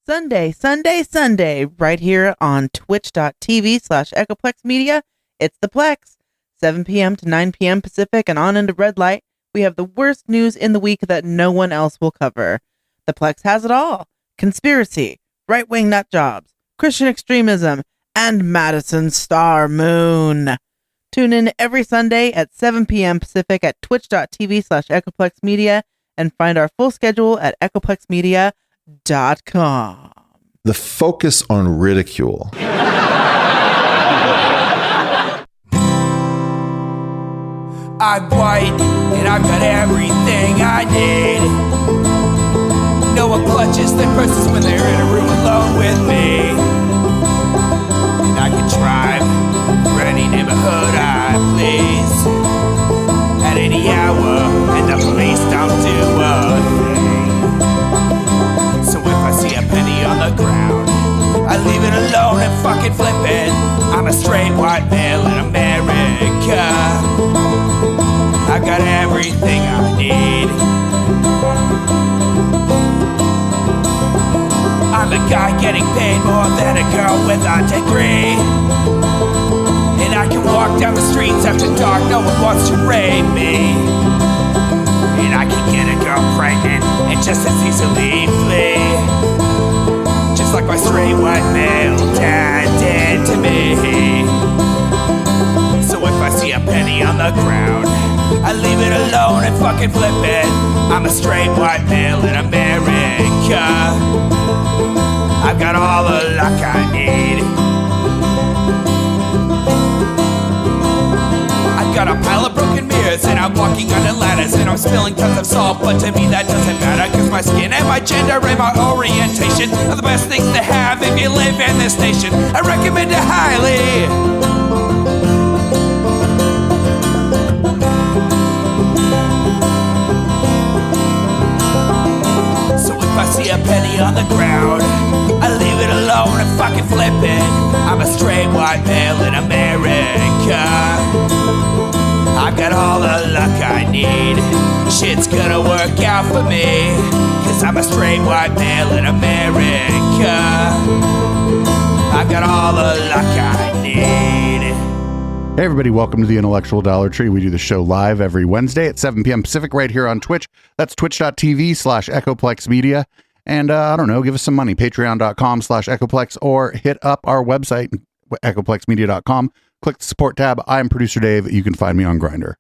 Sunday, right here on twitch.tv/Echoplex Media. It's the Plex. 7 p.m. to 9 p.m. Pacific and on into red light. We have the worst news in the week that no one else will cover. The Plex has it all. Conspiracy, right-wing nut jobs, Christian extremism, and Madison Star Moon. Tune in every Sunday at 7 p.m. Pacific at twitch.tv/Echoplex Media and find our full schedule at echoplexmedia.com. The focus on ridicule. I'm white, and I've got everything I need. No one clutches their purses when they're in a room alone with me. And I can drive for any neighborhood I please at any hour, and the police don't do a thing. So if I see a penny on the ground, I leave it alone and fucking flip it. I'm a straight white male in America. I've got everything I need. I'm a guy getting paid more than a girl with a degree. And I can walk down the streets after dark, no one wants to rape me. And I can get a girl pregnant and just as easily flee. Just like my straight white male dad did to me. So if I see a penny on the ground, I leave it alone and fucking flip it. I'm a straight white male in America. I've got all the luck I need. I've got a pile of broken mirrors and I'm walking under ladders and I'm spilling tons of salt, but to me that doesn't matter, cause my skin and my gender and my orientation are the best things to have if you live in this nation. I recommend it highly. I see a penny on the ground, I leave it alone and fucking flip it. I'm a straight white male in America. I've got all the luck I need. Shit's gonna work out for me, cause I'm a straight white male in America. I've got all the luck I need. Hey everybody, welcome to the Intellectual Dollar Tree. We do the show live every Wednesday at 7 p.m. Pacific right here on Twitch. That's twitch.tv/Echoplex Media. And I don't know, give us some money, patreon.com/Echoplex, or hit up our website, echoplexmedia.com. Click the support tab. I'm producer Dave. You can find me on Grindr.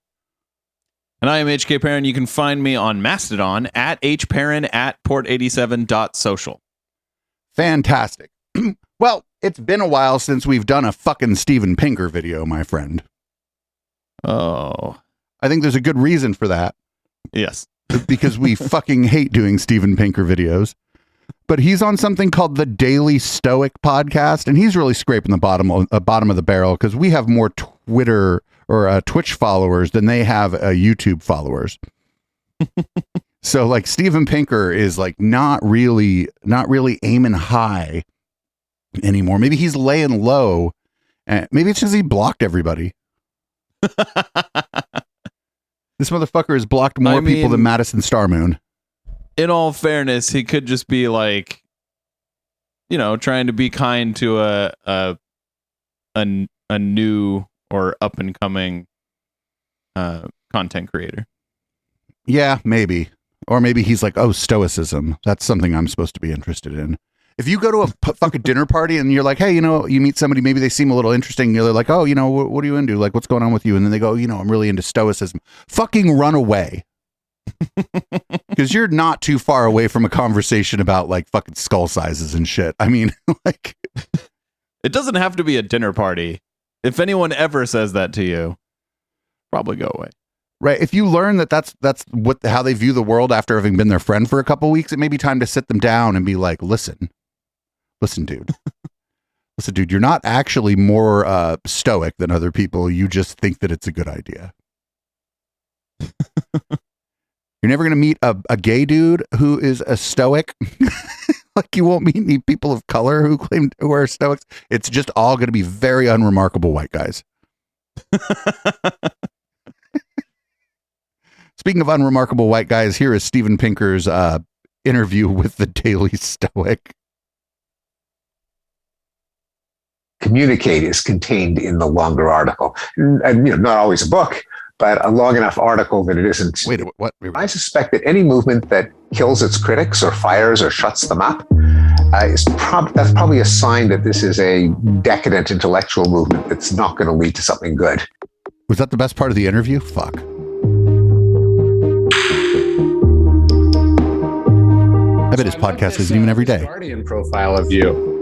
And I am HK Perrin. You can find me on Mastodon at hperrin@port87.social. Fantastic. Well, it's been a while since we've done a fucking Steven Pinker video, my friend. Oh. I think there's a good reason for that. Yes. Because we fucking hate doing Steven Pinker videos. But he's on something called the Daily Stoic podcast, and he's really scraping the bottom of the barrel because we have more Twitter or Twitch followers than they have YouTube followers. So like Steven Pinker is like not really aiming high anymore. Maybe he's laying low. Maybe it's because he blocked everybody. This motherfucker has blocked more people than Madison Star Moon. In all fairness, he could just be like, you know, trying to be kind to a new or up and coming content creator. Yeah, maybe. Or maybe he's like, oh, Stoicism. That's something I'm supposed to be interested in. If you go to a fucking dinner party and you're like, hey, you know, you meet somebody, maybe they seem a little interesting. You're like, oh, you know, what are you into? Like, what's going on with you? And then they go, you know, I'm really into Stoicism. Fucking run away. Because you're not too far away from a conversation about like fucking skull sizes and shit. I mean, like, it doesn't have to be a dinner party. If anyone ever says that to you, probably go away. Right. If you learn that that's how they view the world after having been their friend for a couple of weeks, it may be time to sit them down and be like, listen, dude. Listen, dude, you're not actually more stoic than other people. You just think that it's a good idea. You're never going to meet a gay dude who is a stoic. Like you won't meet any people of color who are stoics. It's just all going to be very unremarkable white guys. Speaking of unremarkable white guys, here is Steven Pinker's interview with the Daily Stoic. communicate is contained in the longer article. And not always a book, but a long enough article that it isn't. Wait, what? I suspect that any movement that kills its critics or fires or shuts them up, that's probably a sign that this is a decadent intellectual movement that's not going to lead to something good. Was that the best part of the interview? Fuck. I bet his podcast isn't even every day. Guardian profile of you.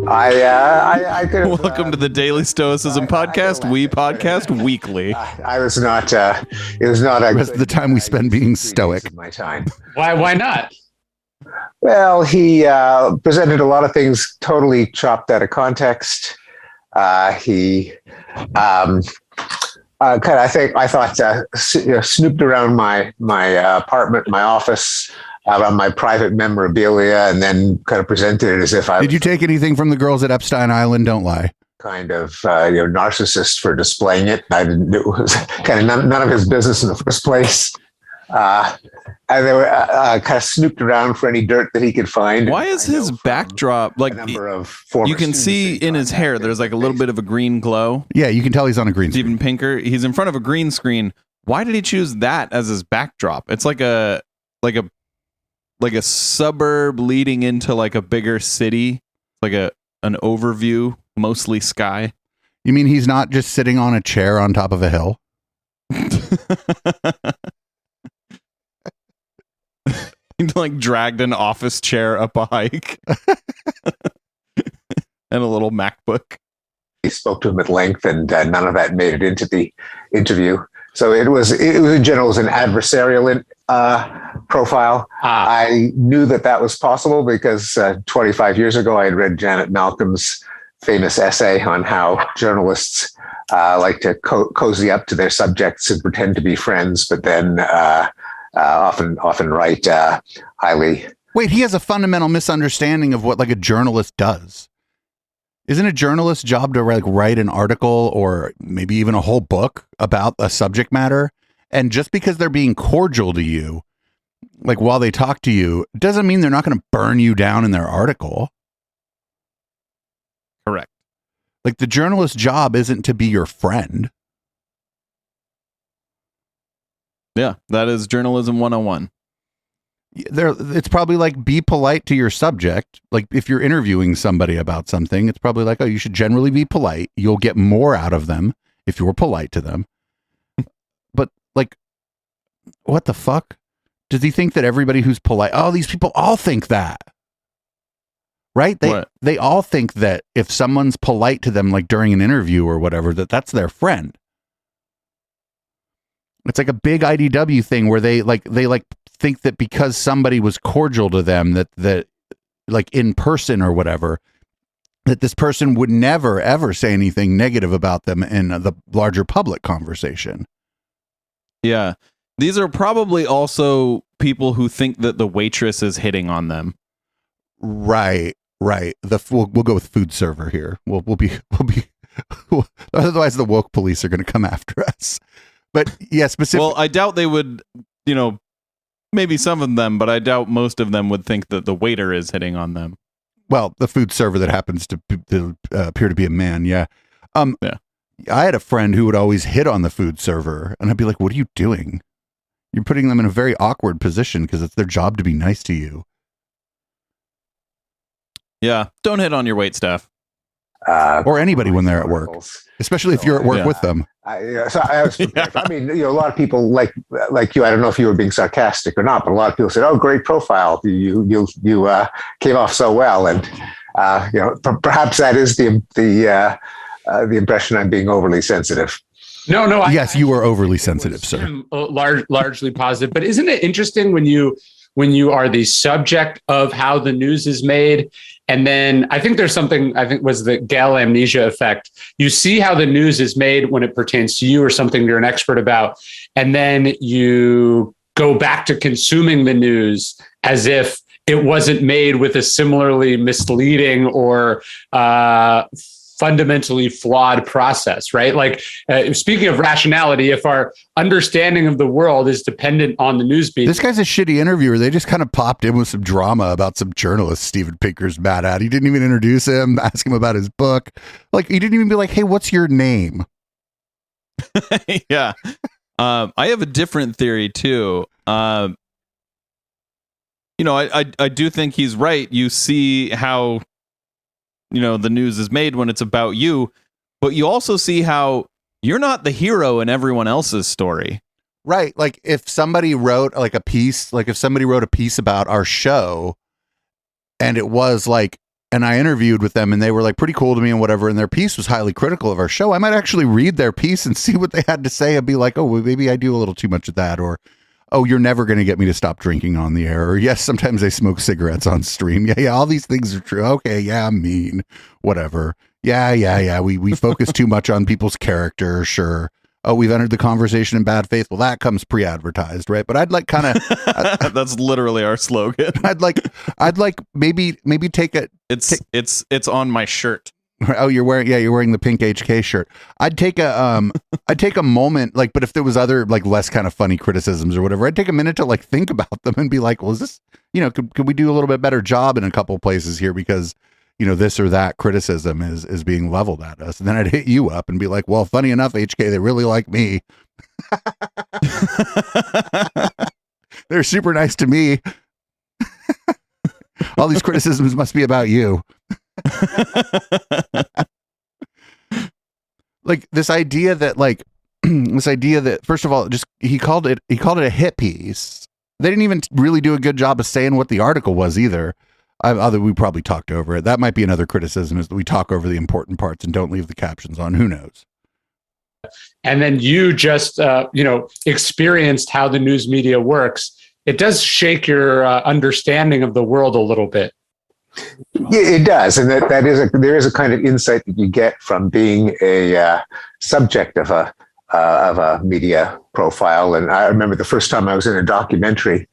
I could have, Welcome to the Daily Stoicism podcast. We podcast weekly. I was not. It was not. The rest of the time we spend being stoic. My time. Why not? Well, he presented a lot of things totally chopped out of context. He kind of, I thought, snooped around my apartment, my office, around my private memorabilia, and then kind of presented it as if I. Did you take anything from the girls at Epstein Island? Don't lie. Kind of narcissist for displaying it. I didn't. It was kind of none of his business in the first place. And they were kind of snooped around for any dirt that he could find. Why is his backdrop like? You can see in his hair there's like a little bit of a green glow. Yeah, you can tell he's on a green screen. Steven Pinker. He's in front of a green screen. Why did he choose that as his backdrop? It's like a suburb leading into like a bigger city, like an overview, mostly sky. You mean he's not just sitting on a chair on top of a hill? He like dragged an office chair up a hike and a little MacBook. He spoke to him at length, and none of that made it into the interview. So it was in general, it was an adversarial profile. I knew that was possible because 25 years ago, I had read Janet Malcolm's famous essay on how journalists like to cozy up to their subjects and pretend to be friends, but then often write highly. Wait, he has a fundamental misunderstanding of what like a journalist does. Isn't a journalist's job to write an article or maybe even a whole book about a subject matter? And just because they're being cordial to you, like while they talk to you, doesn't mean they're not going to burn you down in their article. Correct. Like the journalist's job isn't to be your friend. Yeah, that is journalism 101. It's probably like be polite to your subject. Like if you're interviewing somebody about something, it's probably like, oh, you should generally be polite. You'll get more out of them if you're polite to them. But like, what the fuck? Does he think that everybody who's polite, oh, these people all think that, right? They all think that if someone's polite to them, like during an interview or whatever, that's their friend. It's like a big IDW thing where they think that because somebody was cordial to them that like in person or whatever, that this person would never ever say anything negative about them in the larger public conversation. Yeah. These are probably also people who think that the waitress is hitting on them. Right. We'll go with food server here. We'll be otherwise the woke police are going to come after us. But yeah, specifically. Well, I doubt they would, maybe some of them, but I doubt most of them would think that the waiter is hitting on them. Well, the food server that happens to appear to be a man. Yeah. Yeah. I had a friend who would always hit on the food server, and I'd be like, what are you doing? You're putting them in a very awkward position because it's their job to be nice to you. Yeah. Don't hit on your wait staff. Or anybody when they're at work, especially if you're at work with them. I mean, a lot of people like you. I don't know if you were being sarcastic or not, but a lot of people said, "Oh, great profile! You came off so well." And perhaps that is the impression I'm being overly sensitive. No. Yes, you are overly sensitive, sir. Largely positive, but isn't it interesting when you are the subject of how the news is made? And then I think there's something, was the Gale amnesia effect. You see how the news is made when it pertains to you or something you're an expert about. And then you go back to consuming the news as if it wasn't made with a similarly misleading or fundamentally flawed process, right? Like speaking of rationality, if our understanding of the world is dependent on the news media. This guy's a shitty interviewer. They just kind of popped in with some drama about some journalist Steven Pinker's mad at. He didn't even introduce him, ask him about his book. Like, he didn't even be like, hey, what's your name? Yeah. I have a different theory too. I do think he's right. You see how, the news is made when it's about you, but you also see how you're not the hero in everyone else's story. Right. Like if somebody wrote a piece about our show and it was like, and I interviewed with them and they were like pretty cool to me and whatever, and their piece was highly critical of our show, I might actually read their piece and see what they had to say and be like, oh, well, maybe I do a little too much of that, or, oh, you're never going to get me to stop drinking on the air, or yes, sometimes I smoke cigarettes on stream. Yeah, all these things are true. Okay, yeah, I'm mean, whatever. Yeah. We focus too much on people's character, sure. Oh, we've entered the conversation in bad faith. Well, that comes pre-advertised, right? But I'd like kind of that's literally our slogan. I'd like maybe take a it's on my shirt. Oh, you're wearing the pink HK shirt. I'd take a moment, like, but if there was other like less kind of funny criticisms or whatever, I'd take a minute to like think about them and be like, well, is this, could we do a little bit better job in a couple places here because this or that criticism is being leveled at us. And then I'd hit you up and be like, well, funny enough, HK, they really like me. They're super nice to me. All these criticisms must be about you. Like this idea that first of all, just he called it a hit piece. They didn't even really do a good job of saying what the article was either. We probably talked over it. That might be another criticism, is that we talk over the important parts and don't leave the captions on. Who knows? And then you just, experienced how the news media works. It does shake your understanding of the world a little bit. Yeah, it does, and there is a kind of insight that you get from being a subject of a media profile. And I remember the first time I was in a documentary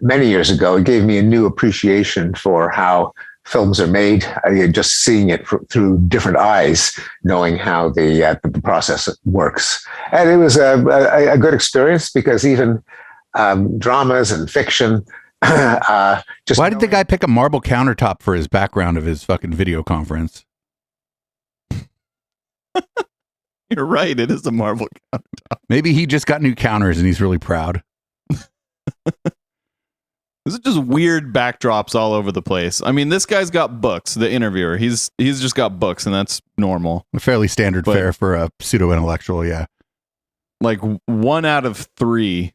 many years ago, it gave me a new appreciation for how films are made. Just seeing it through different eyes, knowing how the process works, and it was a good experience because even dramas and fiction. Why did the guy pick a marble countertop for his background of his fucking video conference? You're right. It is a marble countertop. Maybe he just got new counters and he's really proud. This is just weird backdrops all over the place. I mean, this guy's got books. The interviewer, he's just got books, and that's normal. A fairly standard fare for a pseudo intellectual. Yeah, like 1 out of 3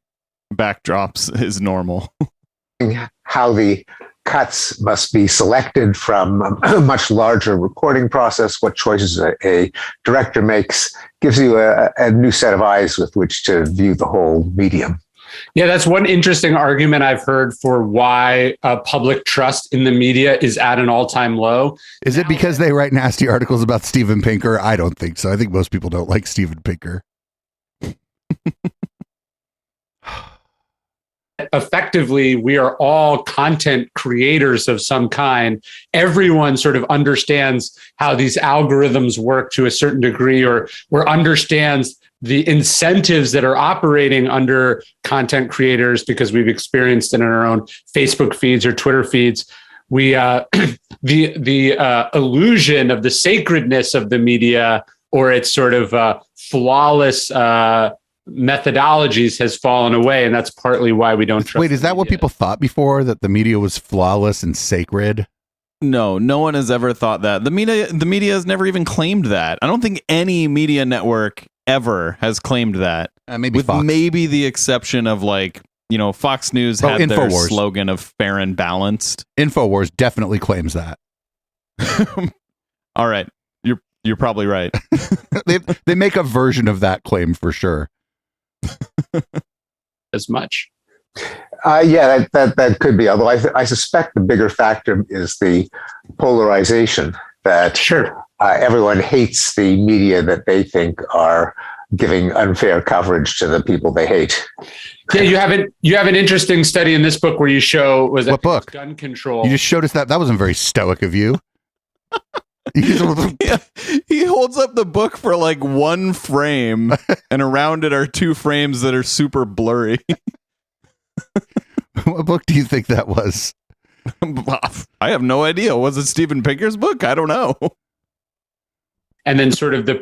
backdrops is normal. How the cuts must be selected from a much larger recording process, what choices a director makes, gives you a new set of eyes with which to view the whole medium. Yeah, that's one interesting argument I've heard for why public trust in the media is at an all-time low. Is it because they write nasty articles about Steven Pinker? I don't think so. I think most people don't like Steven Pinker. Effectively, we are all content creators of some kind. Everyone sort of understands how these algorithms work to a certain degree, or understands the incentives that are operating under content creators because we've experienced it in our own Facebook feeds or Twitter feeds. We the illusion of the sacredness of the media or its sort of flawless methodologies has fallen away, and that's partly why we don't trust. Wait, is that what people thought before, that the media was flawless and sacred? No one has ever thought that. The media has never even claimed that. I don't think any media network ever has claimed that. Maybe with Fox. Maybe the exception of Fox News had their InfoWars. slogan of fair and balanced. InfoWars definitely claims that. All right, you're probably right. they make a version of that claim for sure. As much. Yeah, that could be. Although I suspect the bigger factor is the polarization that Sure. Everyone hates the media that they think are giving unfair coverage to the people they hate. Yeah, you have an interesting study in this book where you show What book? gun control. You just showed us that. That wasn't very stoic of you. Yeah, he holds up the book for like one frame, and around it are two frames that are super blurry. What book do you think that was? I have no idea. Was it Steven Pinker's book? I don't know. And then sort of the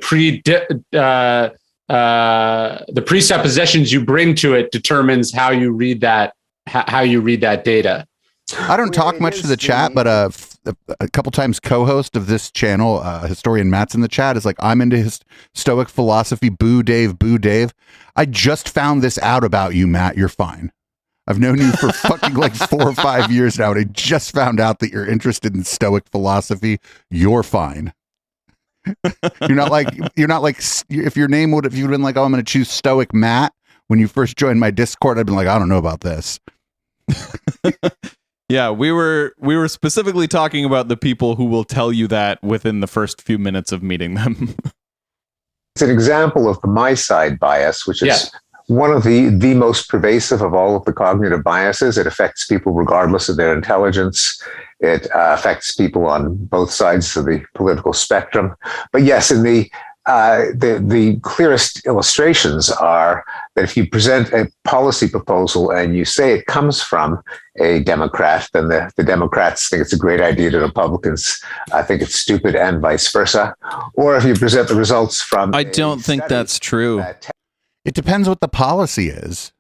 presuppositions you bring to it determines how you read that data. I don't talk much to the chat, but a couple times co-host of this channel, historian Matt's in the chat, is like, I'm into his Stoic philosophy. Boo Dave, boo Dave. I just found this out about you, Matt. You're fine. I've known you for fucking like 4 or 5 years now, and I just found out that you're interested in Stoic philosophy. You're fine. You're not like if your name if you'd been like, oh, I'm going to choose Stoic Matt when you first joined my Discord, I'd been like, I don't know about this. Yeah, we were specifically talking about the people who will tell you that within the first few minutes of meeting them. It's an example of the my side bias, which is one of the most pervasive of all of the cognitive biases. It affects people regardless of their intelligence. It affects people on both sides of the political spectrum. But yes, in the clearest illustrations are that if you present a policy proposal and you say it comes from a Democrat, then the Democrats think it's a great idea, the Republicans think it's stupid, and vice versa. Or if you present the results from I don't think that's true. It depends what the policy is.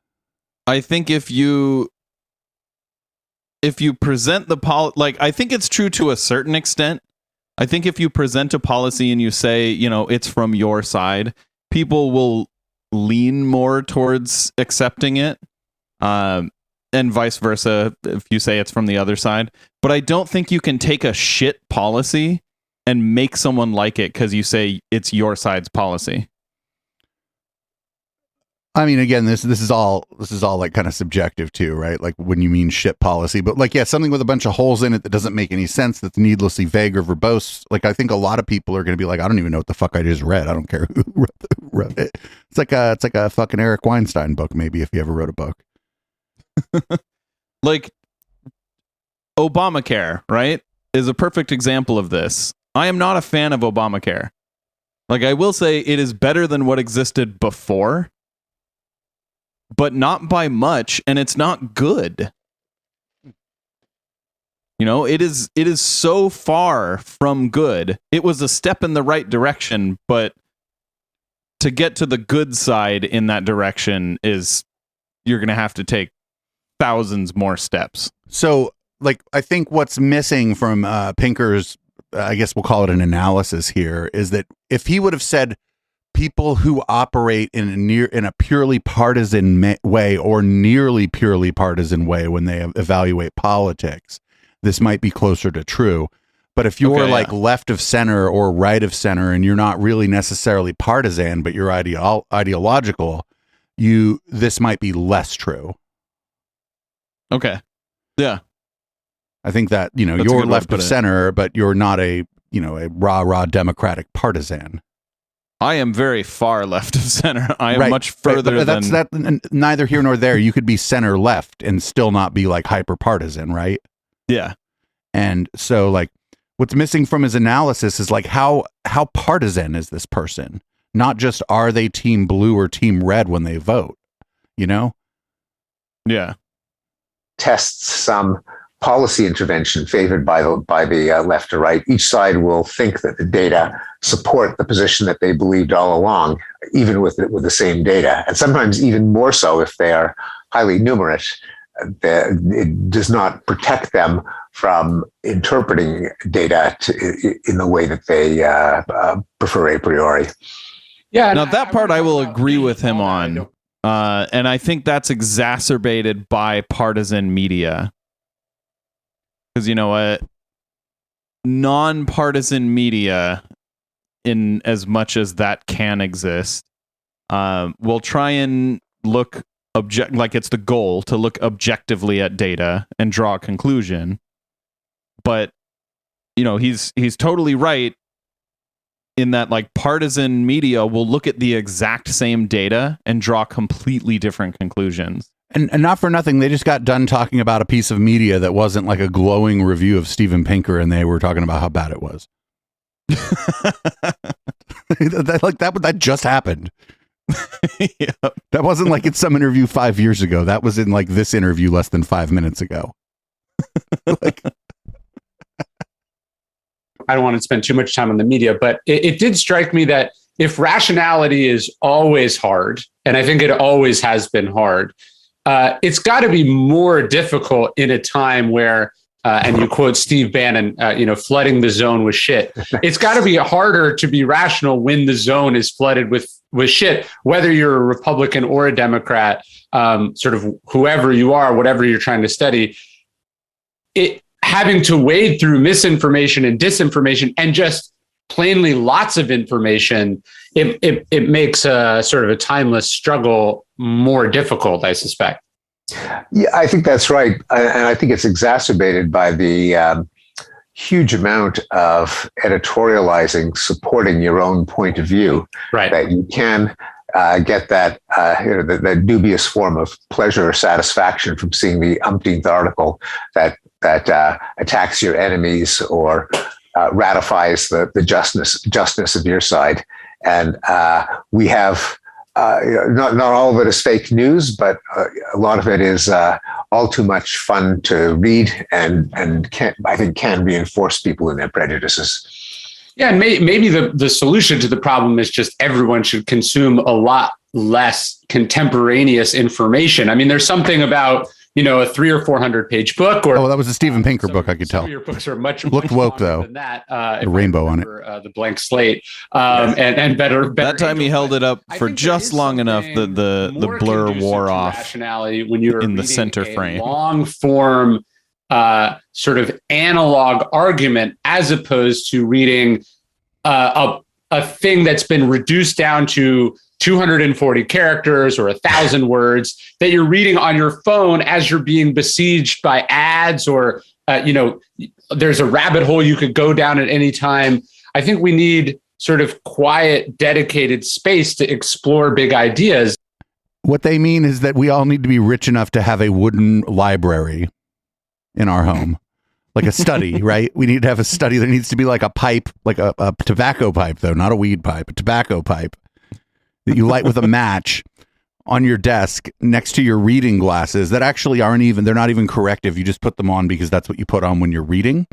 I think if you present the I think it's true to a certain extent. I think if you present a policy and you say, it's from your side, people will lean more towards accepting it, and vice versa if you say it's from the other side. But I don't think you can take a shit policy and make someone like it because you say it's your side's policy. I mean, again, this is all like kind of subjective too, right? Like when you mean shit policy, but like, yeah, something with a bunch of holes in it that doesn't make any sense, that's needlessly vague or verbose. Like, I think a lot of people are going to be like, I don't even know what the fuck I just read. I don't care who wrote it. It's like a fucking Eric Weinstein book, maybe, if he ever wrote a book. Like Obamacare, right, is a perfect example of this. I am not a fan of Obamacare. Like, I will say it is better than what existed before, but not by much, and it's not good. It is so far from good. It was a step in the right direction, but to get to the good side in that direction you're going to have to take thousands more steps. So, like, I think what's missing from Pinker's, I guess we'll call it an analysis here, is that if he would have said people who operate in a purely partisan way or nearly purely partisan way when they evaluate politics, this might be closer to true. But if you're left of center or right of center and you're not really necessarily partisan, but you're ideological, this might be less true. Okay. Yeah. I think that, you're left of center, but you're not a rah-rah Democratic partisan. I am very far left of center. I am much further than... That's neither here nor there. You could be center left and still not be like hyper partisan, right? Yeah. And so, like, what's missing from his analysis is like how partisan is this person? Not just are they team blue or team red when they vote, Yeah. Tests some policy intervention favored by the left or right. Each side will think that the data support the position that they believed all along, even with the same data, and sometimes even more so if they are highly numerate. It does not protect them from interpreting data in the way that they prefer a priori. Yeah. Now that part I will agree with him on, and I think that's exacerbated by partisan media. Because, nonpartisan media, in as much as that can exist, will try and look like it's the goal to look objectively at data and draw a conclusion. But, he's totally right in that, like, partisan media will look at the exact same data and draw completely different conclusions. And not for nothing, they just got done talking about a piece of media that wasn't like a glowing review of Steven Pinker, and they were talking about how bad it was. that just happened. Yep. That wasn't like it's some interview 5 years ago. That was in like this interview less than 5 minutes ago. Like, I don't want to spend too much time on the media, but it did strike me that if rationality is always hard, and I think it always has been hard, it's got to be more difficult in a time where, and you quote Steve Bannon, flooding the zone with shit. It's got to be harder to be rational when the zone is flooded with shit, whether you're a Republican or a Democrat, sort of whoever you are, whatever you're trying to study. Having to wade through misinformation and disinformation and just plainly lots of information, it makes a sort of a timeless struggle more difficult, I suspect. Yeah, I think that's right. And I think it's exacerbated by the huge amount of editorializing supporting your own point of view. Right. That you can get that that dubious form of pleasure or satisfaction from seeing the umpteenth article that attacks your enemies or ratifies the justness of your side. And we have not all of it is fake news, but a lot of it is all too much fun to read and I think can reinforce people in their prejudices. Yeah, and maybe the solution to the problem is just everyone should consume a lot less contemporaneous information. I mean, there's something about, a 300 or 400 page book, or that was a Steven Pinker book. I could tell. Your books are much looked woke though. Than that, the rainbow on it, the blank slate, and better. That time he held it up for just long enough that the blur wore off. Rationality when you're in the center frame, long form, sort of analog argument, as opposed to reading a thing that's been reduced down to 240 characters or 1,000 words that you're reading on your phone as you're being besieged by ads, or, there's a rabbit hole you could go down at any time. I think we need sort of quiet, dedicated space to explore big ideas. What they mean is that we all need to be rich enough to have a wooden library in our home, like a study, right? We need to have a study. There needs to be like a pipe, like a tobacco pipe, though, not a weed pipe, a tobacco pipe that you light with a match on your desk next to your reading glasses that actually they're not even corrective. You just put them on because that's what you put on when you're reading.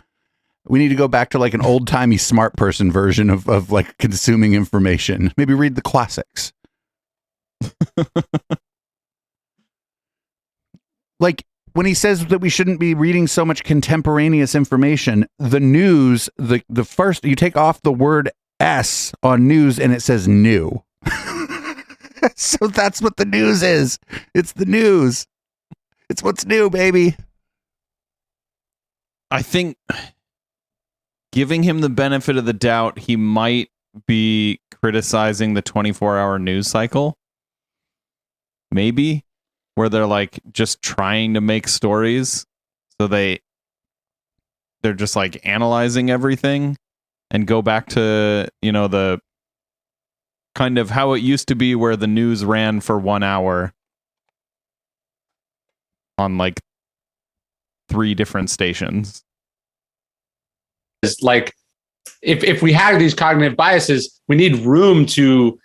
We need to go back to like an old timey smart person version of like consuming information. Maybe read the classics. Like when he says that we shouldn't be reading so much contemporaneous information, the news, the first, you take off the word S on news and it says new. So that's what the news is. It's the news. It's what's new, baby. I think giving him the benefit of the doubt, he might be criticizing the 24-hour news cycle. Maybe. Where they're like just trying to make stories. So they're just like analyzing everything and go back to, the kind of how it used to be where the news ran for 1 hour on like 3 different stations. It's like if we have these cognitive biases, we need room to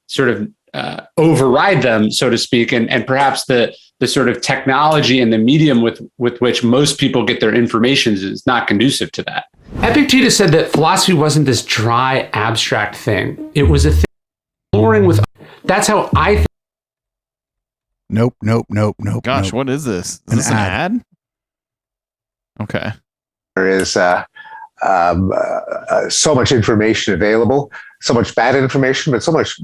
sort of override them, so to speak, and perhaps the sort of technology and the medium with which most people get their information is not conducive to that. Epictetus said that philosophy wasn't this dry, abstract thing. It was a thing exploring with. That's how I think. Nope. Gosh, nope. what is this? Is this an ad? Okay. There is so much information available, so much bad information, but so much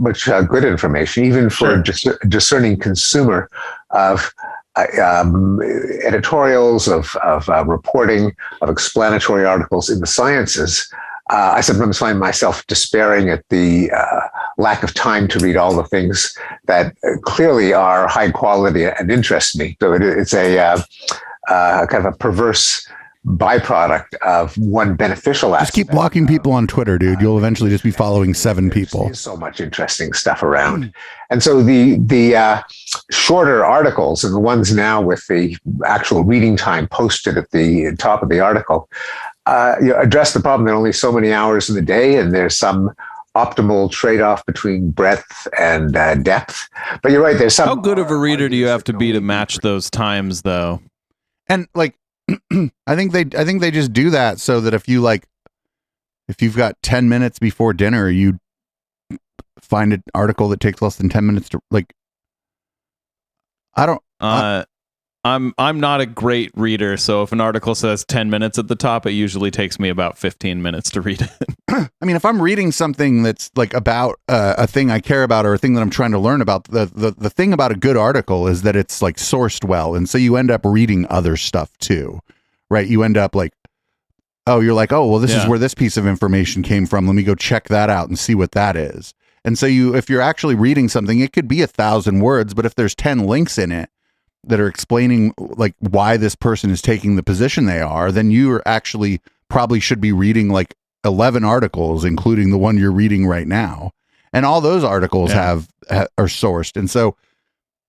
good information, even for a discerning consumer of editorials, of reporting, of explanatory articles in the sciences. I sometimes find myself despairing at the lack of time to read all the things that clearly are high quality and interest me. So it's a kind of a perverse byproduct of one beneficial aspect. Just keep blocking people on Twitter, dude. You'll eventually just be following 7 people. There's so much interesting stuff around. And so the shorter articles and the ones now with the actual reading time posted at the top of the article address the problem. There are only so many hours in the day, and there's some optimal trade-off between breadth and depth. But you're right. There's some. How good of a reader do you have to be to match those times, though? And like, I think they just do that so that if you've got 10 minutes before dinner, you find an article that takes less than 10 minutes to like. I'm not a great reader, so if an article says 10 minutes at the top, it usually takes me about 15 minutes to read it. I mean, if I'm reading something that's like about a thing I care about or a thing that I'm trying to learn about, the thing about a good article is that it's like sourced well. And so you end up reading other stuff too, right? You end up like, oh, you're like, oh, well, this is where this piece of information came from. Let me go check that out and see what that is. And so if you're actually reading something, it could be 1,000 words, but if there's 10 links in it that are explaining like why this person is taking the position they are, then you are actually probably should be reading like 11 articles, including the one you're reading right now. And all those articles are sourced. And so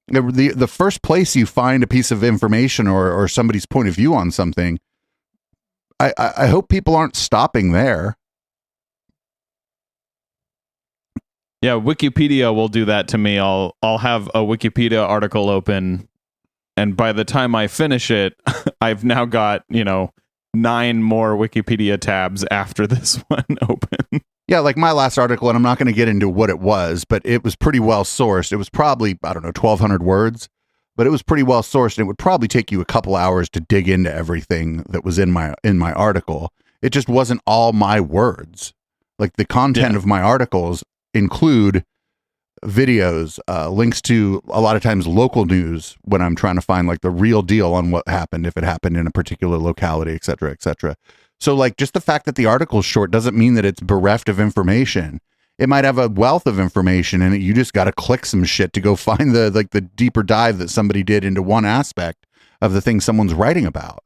the first place you find a piece of information or somebody's point of view on something, I hope people aren't stopping there. Yeah, Wikipedia will do that to me. I'll have a Wikipedia article open, and by the time I finish it, I've now got, 9 more Wikipedia tabs after this one open. Yeah, like my last article, and I'm not going to get into what it was, but it was pretty well sourced. It was probably, 1,200 words, but it was pretty well sourced, and it would probably take you a couple hours to dig into everything that was in my article. It just wasn't all my words. Like the content of my articles include videos, links to a lot of times local news when I'm trying to find like the real deal on what happened, if it happened in a particular locality, et cetera, et cetera. So like just the fact that the article's short doesn't mean that it's bereft of information. It might have a wealth of information in it. You just got to click some shit to go find the deeper dive that somebody did into one aspect of the thing someone's writing about.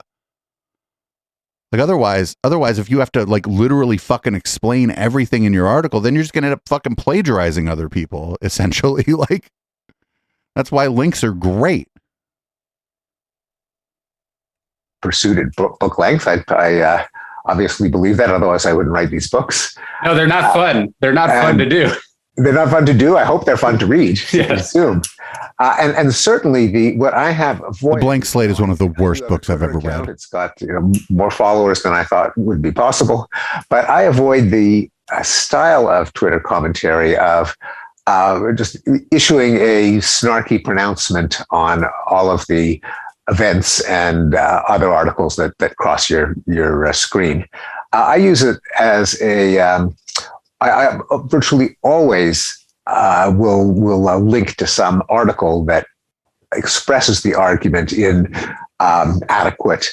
Like otherwise, if you have to like literally fucking explain everything in your article, then you're just gonna end up fucking plagiarizing other people, essentially. Like that's why links are great. Pursued at book length. I obviously believe that. Otherwise, I wouldn't write these books. No, they're not fun. They're not fun to do. They're not fun to do. I hope they're fun to read. Yes. And certainly what I have avoided. The Blank Slate is one of the worst books I've ever read. It's got more followers than I thought would be possible, but I avoid the style of Twitter commentary of just issuing a snarky pronouncement on all of the events and other articles that cross your screen. I use it as I virtually always will link to some article that expresses the argument in adequate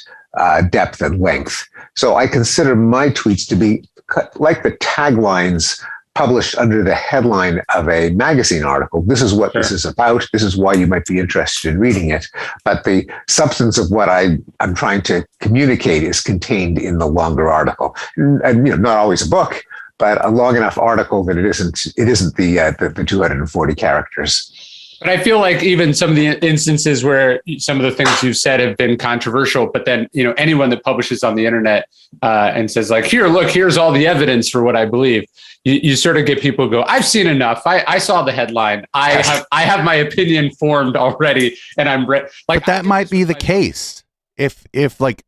depth and length. So I consider my tweets to be like the taglines published under the headline of a magazine article. This is what this is about. This is why you might be interested in reading it. But the substance of what I'm trying to communicate is contained in the longer article. And not always a book, but a long enough article that it isn't the 240 characters. But I feel like even some of the instances where some of the things you've said have been controversial, but then, anyone that publishes on the internet and says like, here's all the evidence for what I believe. You sort of get people who go, I've seen enough. I saw the headline. I have my opinion formed already. And I'm like, but that might be the case. If like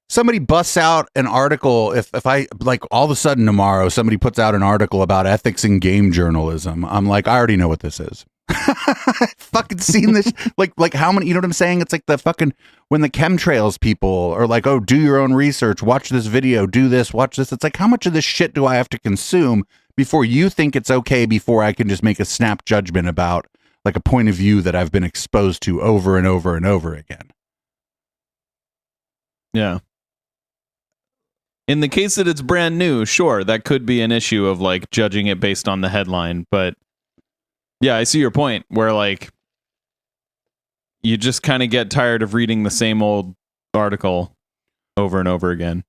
somebody busts out an article, if I like all of a sudden tomorrow, somebody puts out an article about ethics in game journalism. I'm like, I already know what this is. I've fucking seen this. like how many, you know what I'm saying? It's like the fucking, when the chemtrails people are like, oh, do your own research, watch this video, do this, watch this. It's like, how much of this shit do I have to consume before you think it's okay, before I can just make a snap judgment about like a point of view that I've been exposed to over and over and over again? Yeah. In the case that it's brand new, sure, that could be an issue of like judging it based on the headline. But yeah, I see your point where like you just kind of get tired of reading the same old article over and over again.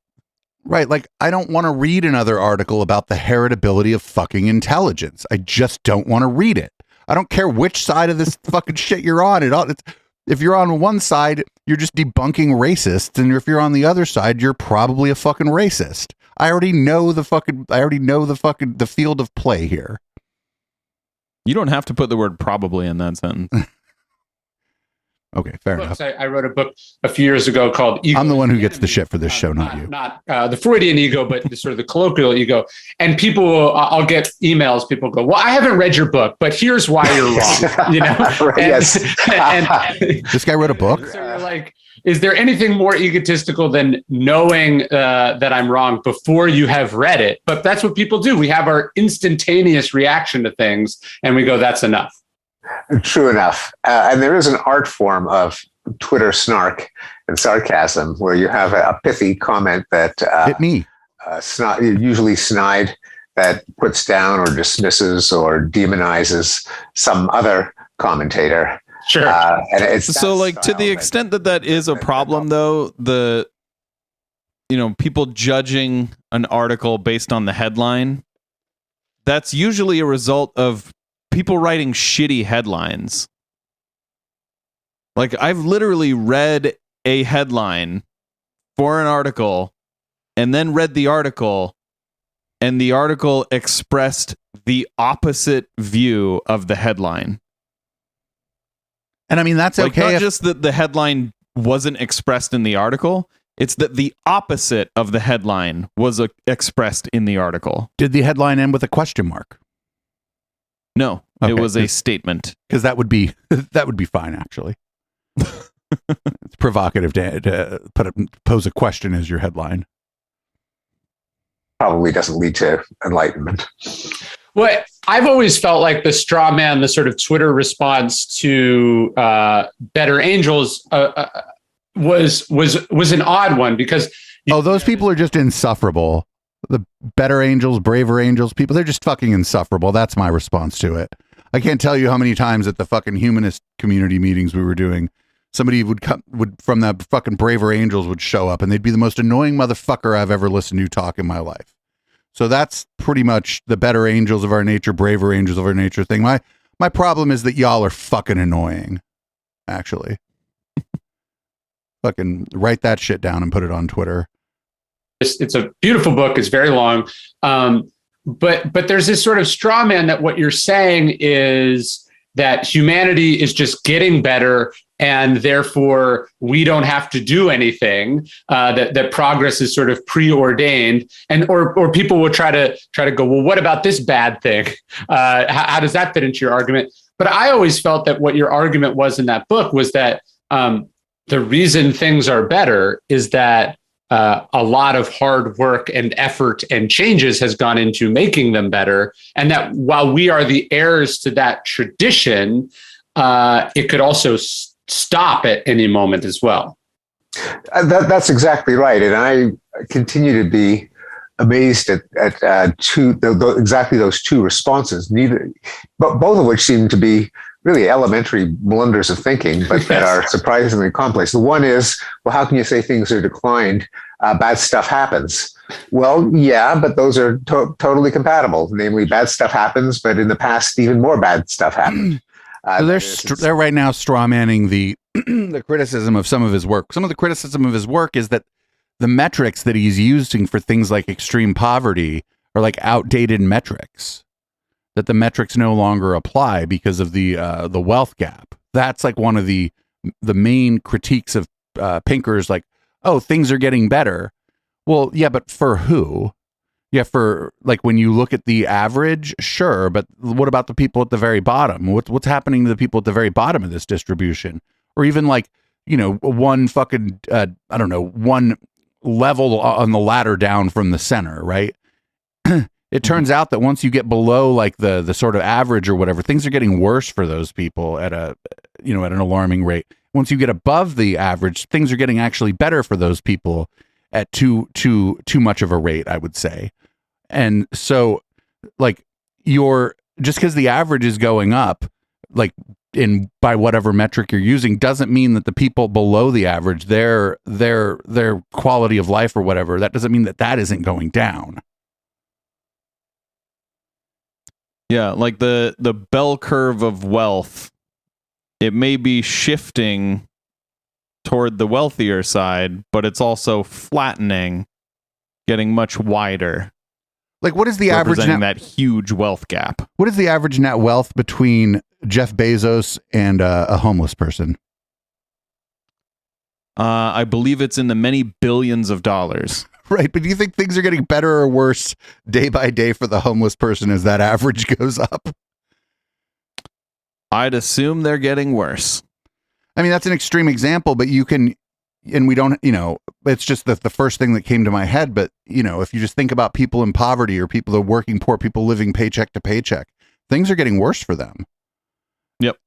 Right. Like, I don't want to read another article about the heritability of fucking intelligence. I just don't want to read it. I don't care which side of this fucking shit you're on. If you're on one side, You're just debunking racists, and if you're on the other side, you're probably a fucking racist. I already know the field of play here. You don't have to put the word probably in that sentence. Okay, fair enough. I wrote a book a few years ago called Ego. I'm the one who gets the shit for this show, not you. Not the Freudian ego, but the sort of the colloquial ego. And people, I'll get emails. People go, well, I haven't read your book, but here's why you're wrong. You know? Right, yes. And This guy wrote a book? so you're like, is there anything more egotistical than knowing that I'm wrong before you have read it? But that's what people do. We have our instantaneous reaction to things, and we go, that's enough. True enough. And there is an art form of Twitter snark and sarcasm where you have a pithy comment that Hit me. usually snide, that puts down or dismisses or demonizes some other commentator. Sure. And it's So, like, to the extent that is a problem, though, people judging an article based on the headline, that's usually a result of people writing shitty headlines. Like, I've literally read a headline for an article and then read the article, and the article expressed the opposite view of the headline. And I mean, that's like, okay. Not just that the headline wasn't expressed in the article, it's that the opposite of the headline was expressed in the article. Did the headline end with a question mark? No, Okay. It was a statement. Because that would be fine, actually. It's provocative to pose a question as your headline. Probably doesn't lead to enlightenment. Well, I've always felt like the straw man, the sort of Twitter response to Better Angels was an odd one because those people are just insufferable. The Better Angels, Braver Angels people, they're just fucking insufferable. That's my response to it. I can't tell you how many times at the fucking humanist community meetings we were doing, somebody would from the fucking Braver Angels would show up, and they'd be the most annoying motherfucker I've ever listened to talk in my life. So that's pretty much the Better Angels of our nature, Braver Angels of our nature thing. My problem is that y'all are fucking annoying, actually. Fucking write that shit down and put it on Twitter. It's a beautiful book. It's very long. But there's this sort of straw man that what you're saying is that humanity is just getting better, and therefore we don't have to do anything. That progress is sort of preordained, and or people will try to go, well, what about this bad thing? How does that fit into your argument? But I always felt that what your argument was in that book was that the reason things are better is that a lot of hard work and effort and changes has gone into making them better. And that while we are the heirs to that tradition, it could also stop at any moment as well. That's exactly right. And I continue to be amazed at exactly those two responses, but both of which seem to be really elementary blunders of thinking, but that are surprisingly complex. The one is, well, how can you say things are declined? Bad stuff happens. Well, yeah, but those are totally compatible. Namely, bad stuff happens, but in the past, even more bad stuff happened. So they're right now straw manning the the criticism of some of his work. Some of the criticism of his work is that the metrics that he's using for things like extreme poverty are like outdated metrics. That the metrics no longer apply because of the wealth gap. That's like one of the main critiques of Pinker's, like, oh, things are getting better. Well, yeah, but for who? Yeah, for like when you look at the average, sure, but what about the people at the very bottom? What's happening to the people at the very bottom of this distribution? Or even like, one fucking one level on the ladder down from the center, right? It turns out that once you get below like the sort of average or whatever, things are getting worse for those people at an alarming rate. Once you get above the average, things are getting actually better for those people at too much of a rate, I would say. And so like just because the average is going up, like by whatever metric you're using, doesn't mean that the people below the average, their quality of life or whatever, that doesn't mean that isn't going down. Yeah, like the bell curve of wealth, it may be shifting toward the wealthier side, but it's also flattening, getting much wider. Like, what is the average representing that huge wealth gap? What is the average net wealth between Jeff Bezos and a homeless person? I believe it's in the many billions of dollars. Right, but do you think things are getting better or worse day by day for the homeless person as that average goes up? I'd assume they're getting worse. I mean, that's an extreme example, but you can, and we don't, it's just the first thing that came to my head. But, if you just think about people in poverty or people that are working poor, people living paycheck to paycheck, things are getting worse for them. Yep.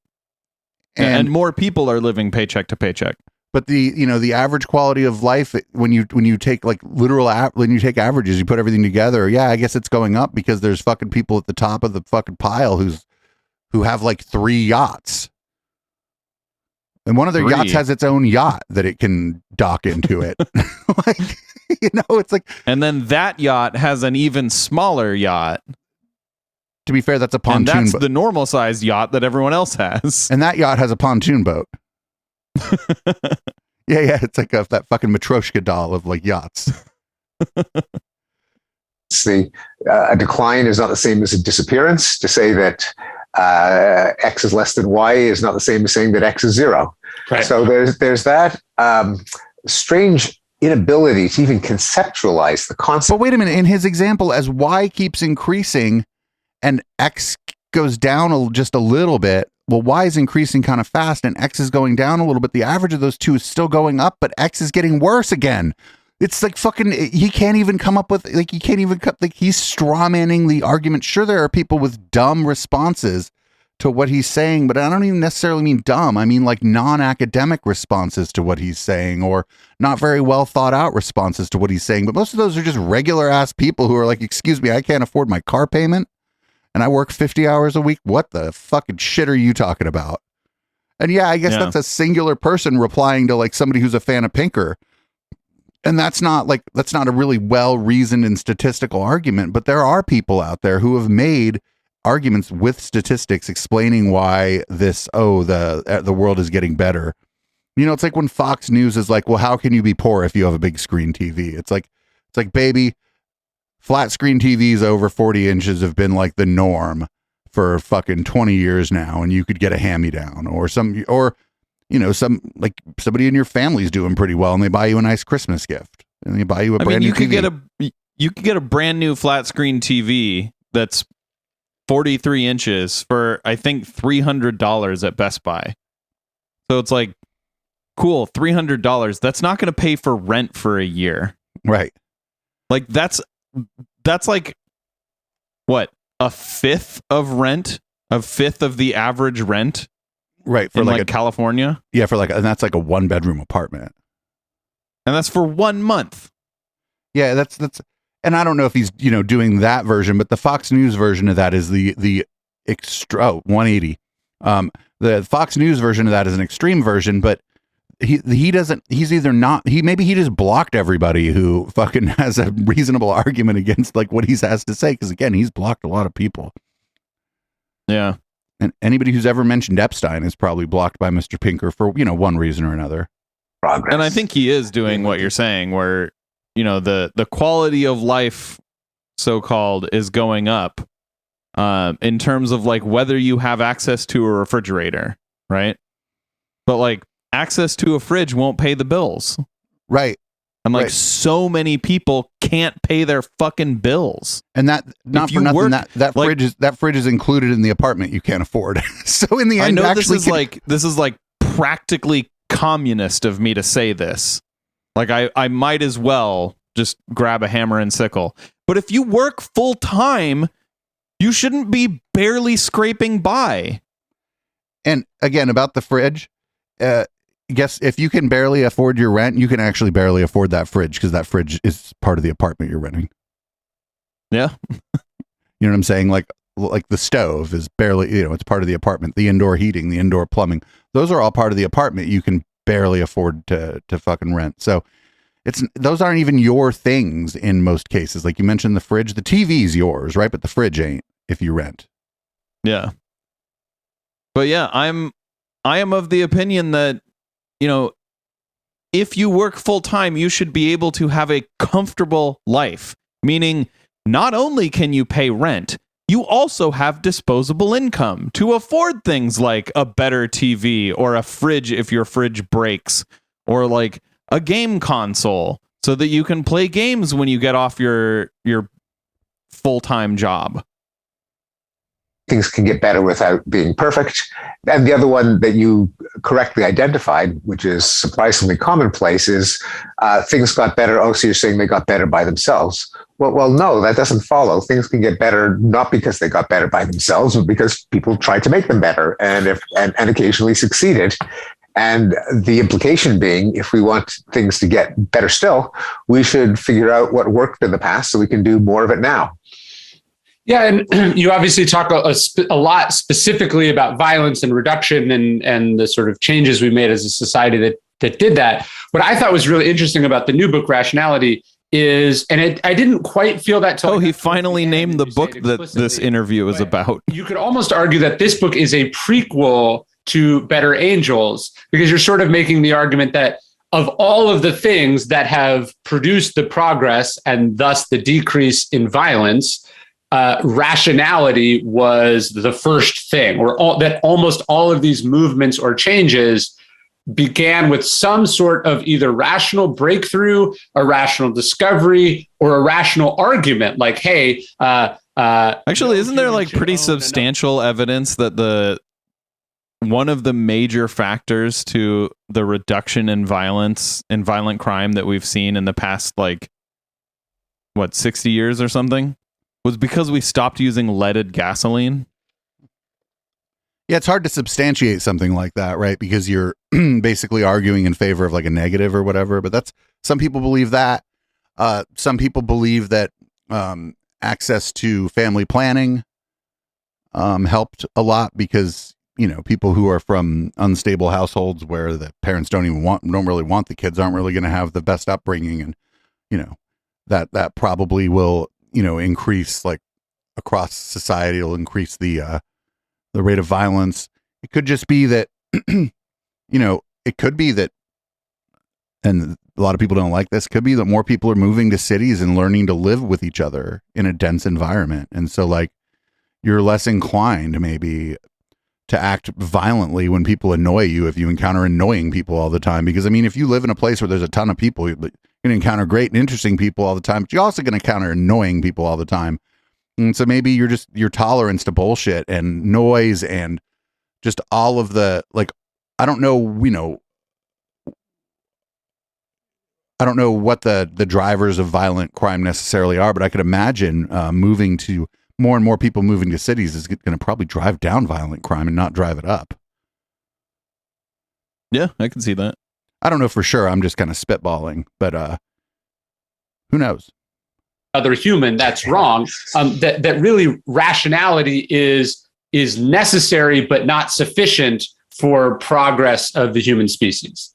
And more people are living paycheck to paycheck. But the average quality of life, when you take like when you take averages, you put everything together. Yeah, I guess it's going up because there's fucking people at the top of the fucking pile who have like 3 yachts. And one of their yachts has its own yacht that it can dock into it. Like, it's like. And then that yacht has an even smaller yacht. To be fair, that's a pontoon boat. And that's boat. the normal sized yacht that everyone else has. And that yacht has a pontoon boat. Yeah, it's like that fucking Matryoshka doll of like yachts. A decline is not the same as a disappearance. To say that X is less than Y is not the same as saying that X is 0. Right. So there's that strange inability to even conceptualize the concept. But wait a minute, in his example, as Y keeps increasing and X goes down just a little bit, well, Y is increasing kind of fast and X is going down a little bit. The average of those two is still going up, but X is getting worse again. It's like fucking, he can't even come up with, like, he's straw manning the argument. Sure, there are people with dumb responses to what he's saying, but I don't even necessarily mean dumb. I mean like non-academic responses to what he's saying, or not very well thought out responses to what he's saying. But most of those are just regular ass people who are like, excuse me, I can't afford my car payment and I work 50 hours a week. What the fucking shit are you talking about? And yeah, I guess that's a singular person replying to like somebody who's a fan of Pinker. And that's not a really well-reasoned and statistical argument, but there are people out there who have made arguments with statistics explaining why the world is getting better. It's like when Fox News is like, well, how can you be poor if you have a big screen TV? It's like, baby, flat screen TVs over 40 inches have been like the norm for fucking 20 years now, and you could get a hand-me-down or like somebody in your family's doing pretty well and they buy you a nice Christmas gift and they buy you a brand new TV. You could get a brand new flat screen TV that's 43 inches for, I think, $300 at Best Buy. So it's like, cool, $300. That's not going to pay for rent for a year. Right. Like that's like, what, a fifth of rent? A fifth of the average rent? Right. For in like California? Yeah, and that's like a 1-bedroom apartment. And that's for 1 month. Yeah, that's and I don't know if he's, doing that version, but the Fox News version of that is the extra 180. The Fox News version of that is an extreme version, but he doesn't, he's either not, maybe he just blocked everybody who fucking has a reasonable argument against like what he has to say. Cause again, he's blocked a lot of people. Yeah. And anybody who's ever mentioned Epstein is probably blocked by Mr. Pinker for, one reason or another. Progress. And I think he is doing what you're saying, where, the quality of life, so-called, is going up in terms of like whether you have access to a refrigerator, right? But like access to a fridge won't pay the bills. Right. And like so many people can't pay their fucking bills. And that, not for nothing, that fridge is included in the apartment you can't afford. So in the end, I know actually this is like practically communist of me to say this. Like I might as well just grab a hammer and sickle. But if you work full time, you shouldn't be barely scraping by. And again, about the fridge, guess if you can barely afford your rent, you can actually barely afford that fridge because that fridge is part of the apartment you're renting. Yeah. You know what I'm saying? Like the stove is barely, it's part of the apartment. The indoor heating, the indoor plumbing, those are all part of the apartment you can barely afford to fucking rent. So those aren't even your things in most cases. Like you mentioned the fridge, the TV's yours, right? But the fridge ain't if you rent. Yeah. But yeah, I am of the opinion that, if you work full time, you should be able to have a comfortable life, meaning not only can you pay rent, you also have disposable income to afford things like a better TV or a fridge if your fridge breaks, or like a game console so that you can play games when you get off your full-time job. Things can get better without being perfect. And the other one that you correctly identified, which is surprisingly commonplace, is things got better. Oh, so you're saying they got better by themselves? Well, no, that doesn't follow. Things can get better not because they got better by themselves, but because people tried to make them better and occasionally succeeded. And the implication being, if we want things to get better still, we should figure out what worked in the past so we can do more of it now. Yeah, and you obviously talk a lot specifically about violence and reduction and the sort of changes we made as a society that did that. What I thought was really interesting about the new book, Rationality, is, and I didn't quite feel that till he finally named the book that this interview is about. You could almost argue that this book is a prequel to Better Angels, because you're sort of making the argument that of all of the things that have produced the progress and thus the decrease in violence, rationality was the first thing, or that almost all of these movements or changes began with some sort of either rational breakthrough, a rational discovery, or a rational argument. Like, hey, actually, isn't there like pretty substantial evidence that one of the major factors to the reduction in violence and violent crime that we've seen in the past, 60 years or something, was because we stopped using leaded gasoline? Yeah, it's hard to substantiate something like that, right? Because you're basically arguing in favor of like a negative or whatever. But some people believe that. Some people believe that access to family planning helped a lot because, people who are from unstable households where the parents don't really want the kids, aren't really going to have the best upbringing, and that probably will increase, like, across society. It'll increase the rate of violence. It could just be that it could be that, and a lot of people don't like this, could be that more people are moving to cities and learning to live with each other in a dense environment, and so, like, you're less inclined maybe to act violently when people annoy you if you encounter annoying people all the time. Because, I mean, if you live in a place where there's a ton of people, you're going to encounter great and interesting people all the time, but you're also going to encounter annoying people all the time. And so maybe your tolerance to bullshit and noise and just all of the, like, I don't know what the drivers of violent crime necessarily are, but I could imagine more and more people moving to cities is going to probably drive down violent crime and not drive it up. Yeah, I can see that. I don't know for sure. I'm just kind of spitballing, but who knows? Other human, that's wrong. That really rationality is necessary but not sufficient for progress of the human species.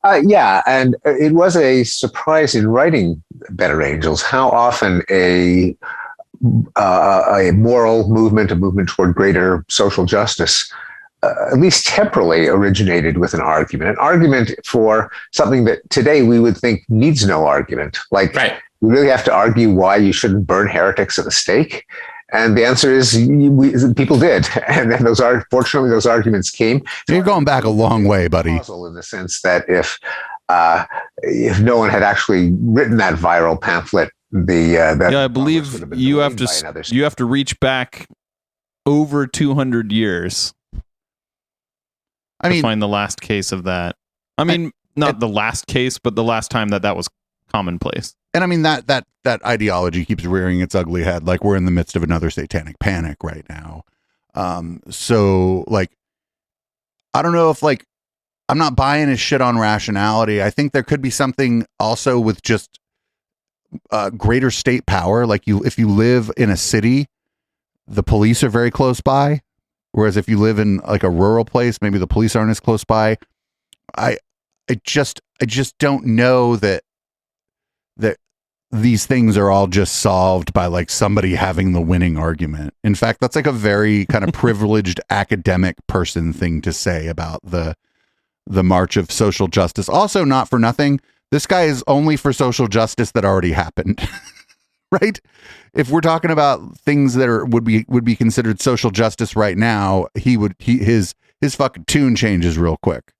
Yeah, and it was a surprise in writing Better Angels how often a moral movement, a movement toward greater social justice, at least temporally, originated with an argument for something that today we would think needs no argument. Like, right. We really have to argue why you shouldn't burn heretics at the stake. And the answer is people did. And then fortunately, those arguments came. You're going back a long way, buddy. In the sense that if no one had actually written that viral pamphlet, I believe you have to reach back over 200 years. To find the last case of that. I mean, not the last case, but the last time that was commonplace. And I mean, that ideology keeps rearing its ugly head. Like, we're in the midst of another satanic panic right now. So, like, I don't know if, like, I'm not buying his shit on rationality. I think there could be something also with just greater state power. Like, if you live in a city, the police are very close by. Whereas if you live in, like, a rural place, maybe the police aren't as close by. I just don't know that these things are all just solved by, like, somebody having the winning argument. In fact, that's like a very kind of privileged academic person thing to say about the the march of social justice. Also, not for nothing, this guy is only for social justice that already happened. Right? If we're talking about things that would be considered social justice right now, his fucking tune changes real quick.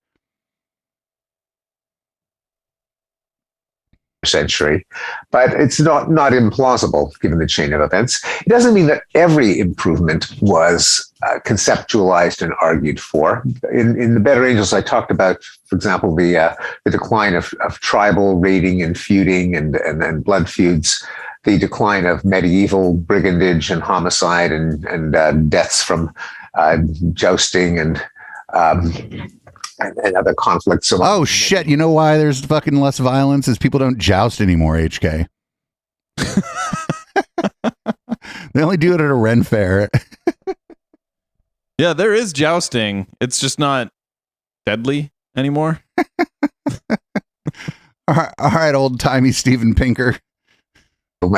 Century, but it's not implausible given the chain of events. It doesn't mean that every improvement was conceptualized and argued for. In the Better Angels, I talked about, for example, the decline of tribal raiding and feuding and blood feuds, the decline of medieval brigandage and homicide and deaths from jousting and other conflicts. Oh shit! You know why there's fucking less violence? Is people don't joust anymore. HK. They only do it at a Ren fair. Yeah, there is jousting. It's just not deadly anymore. All right, old timey Steven Pinker.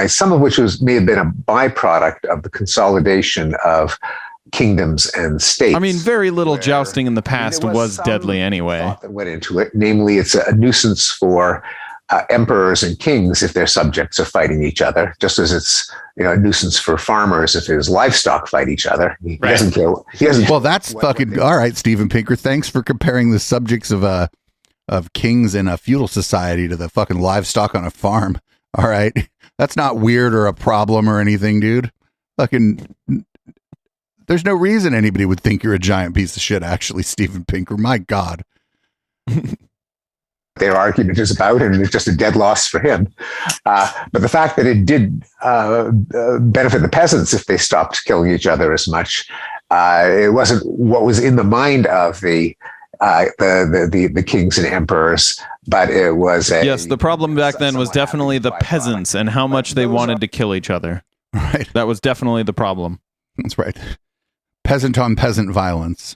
Some of which may have been a byproduct of the consolidation of kingdoms and states. I mean, very little jousting in the past was deadly anyway. That went into it. Namely, it's a nuisance for emperors and kings if their subjects are fighting each other, just as it's a nuisance for farmers if his livestock fight each other. He doesn't care. Well, that's fucking all right, Steven Pinker. Thanks for comparing the subjects of kings in a feudal society to the fucking livestock on a farm. All right, that's not weird or a problem or anything, dude. Fucking. There's no reason anybody would think you're a giant piece of shit, actually, Steven Pinker. My God. Their argument is about, and it's just a dead loss for him. But the fact that it did benefit the peasants if they stopped killing each other as much, it wasn't what was in the mind of the kings and emperors, but it was yes. The problem back then was definitely the peasants and how much they wanted to kill each other. Right. That was definitely the problem. That's right. Peasant on peasant violence.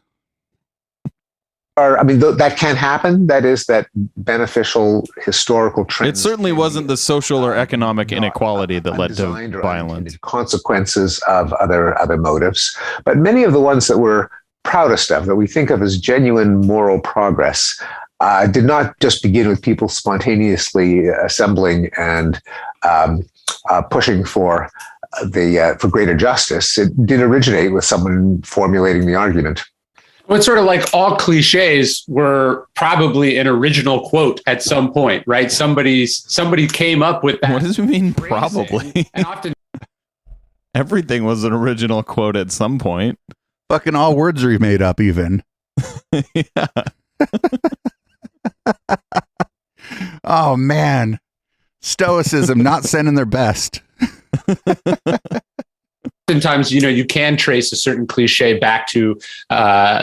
I mean, that can happen. That is that beneficial historical trend. It certainly wasn't the social or economic inequality that led to violence. Consequences of other motives, but many of the ones that we're proudest of, that we think of as genuine moral progress, did not just begin with people spontaneously assembling and pushing for greater justice. It did originate with someone formulating the argument. Well, it's sort of like all cliches were probably an original quote at some point, right? Somebody came up with that. What does it mean, probably? And often everything was an original quote at some point. Fucking all words are made up, even. Yeah. Oh, man. Stoicism not sending their best. oftentimes, you can trace a certain cliche back to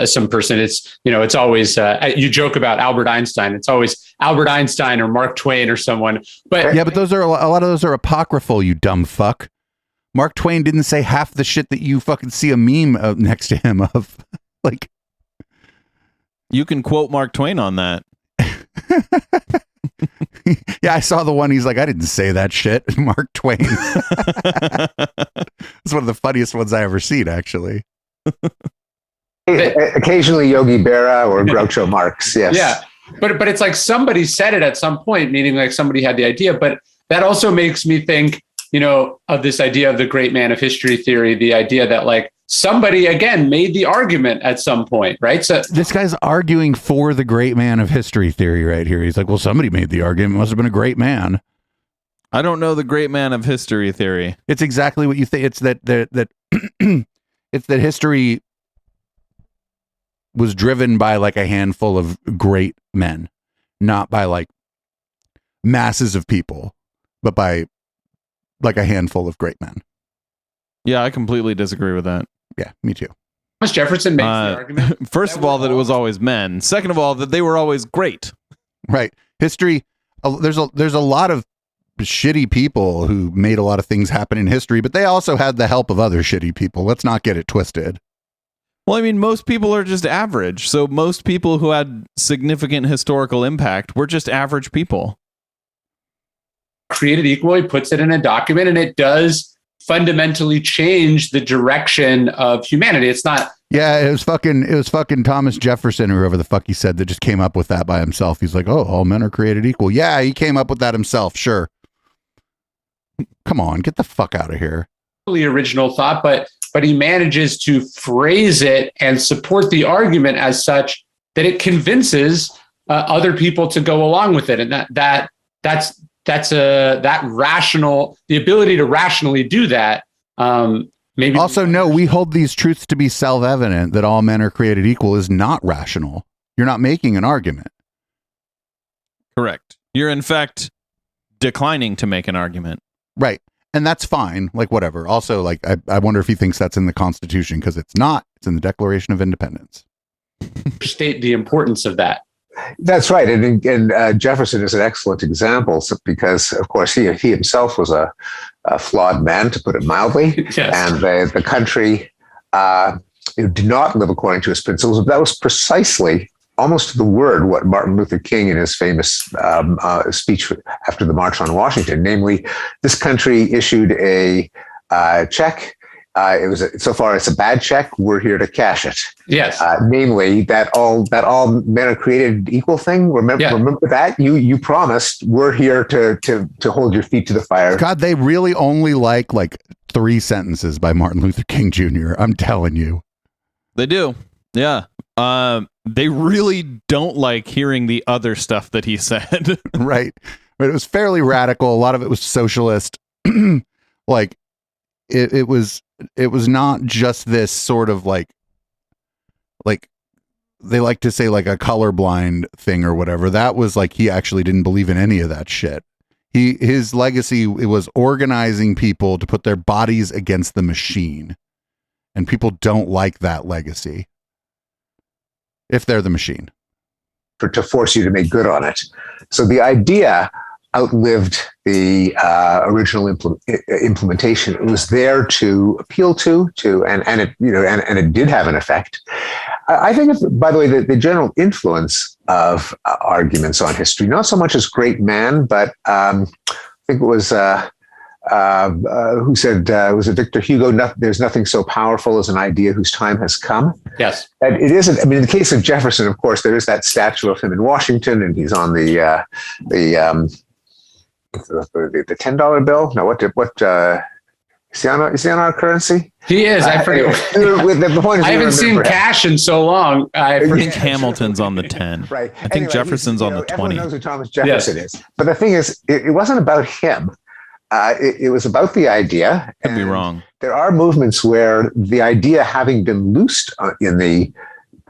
some person. It's always, you joke about Albert Einstein. It's always Albert Einstein or Mark Twain or someone. But yeah, but those are a lot of those are apocryphal, you dumb fuck. Mark Twain didn't say half the shit that you fucking see a meme next to him of. Like, you can quote Mark Twain on that. Yeah, I saw the one. He's like, I didn't say that shit. Mark Twain. It's one of the funniest ones I ever seen, actually. Occasionally Yogi Berra or Groucho Marx. Yes. Yeah. But it's like somebody said it at some point, meaning like somebody had the idea. But that also makes me think, of this idea of the great man of history theory, the idea that like somebody, again, made the argument at some point, right? So this guy's arguing for the great man of history theory right here. He's like, well, somebody made the argument. It must have been a great man. I don't know the great man of history theory. It's exactly what you think. It's that it's that history was driven by like a handful of great men, not by like masses of people, but by like a handful of great men. Yeah, I completely disagree with that. Yeah, me too. Thomas Jefferson makes the argument. First of all, that it was always men. Second of all, that they were always great. Right. History. There's a lot of shitty people who made a lot of things happen in history, but they also had the help of other shitty people. Let's not get it twisted. Well, I mean, most people are just average. So most people who had significant historical impact were just average people. Created equally, puts it in a document, and it does fundamentally change the direction of humanity. It's not Yeah, it was fucking Thomas Jefferson or whoever the fuck he said that just came up with that by himself. He's like, oh, all men are created equal. Yeah, he came up with that himself. Sure. Come on, get the fuck out of here. Original thought, but he manages to phrase it and support the argument as such that it convinces other people to go along with it, and that's that rational, the ability to rationally do that. Maybe also, no, we hold these truths to be self-evident that all men are created equal is not rational. You're not making an argument. Correct. You're in fact declining to make an argument. Right. And that's fine. Like, whatever. Also, like, I wonder if he thinks that's in the Constitution, because it's not. It's in the Declaration of Independence. State the importance of that. That's right. And Jefferson is an excellent example because, of course, he himself was a flawed man, to put it mildly. Yes. And the country did not live according to his principles. But that was precisely, almost to the word, what Martin Luther King in his famous speech after the March on Washington, namely, this country issued a check. It was so far it's a bad check. We're here to cash it. Yes. Namely, that all men are created equal thing. Remember that you promised. We're here to hold your feet to the fire. God, they really only like 3 sentences by Martin Luther King Jr. I'm telling you, they do. Yeah. They really don't like hearing the other stuff that he said. Right. But it was fairly radical. A lot of it was socialist. Like it was not just this sort of like they like to say like a colorblind thing or whatever. That was like, he actually didn't believe in any of that shit. His legacy, it was organizing people to put their bodies against the machine. And people don't like that legacy if they're the machine. To force you to make good on it. So the idea outlived the original implementation. It was there to appeal to, and it did have an effect. I think, by the way, the general influence of arguments on history, not so much as great man, but I think it was who said, was it Victor Hugo? There's nothing so powerful as an idea whose time has come. Yes. And it isn't. I mean, in the case of Jefferson, of course, there is that statue of him in Washington, and he's on the $10 bill. No, what is he on our currency? He is. I forget. The point is, I haven't seen cash in so long. I think Hamilton's on the 10. Right. I think Jefferson's on the 20. Everyone knows who Thomas Jefferson is. But the thing is, it wasn't about him. It was about the idea. Could be wrong. There are movements where the idea, having been loosed in the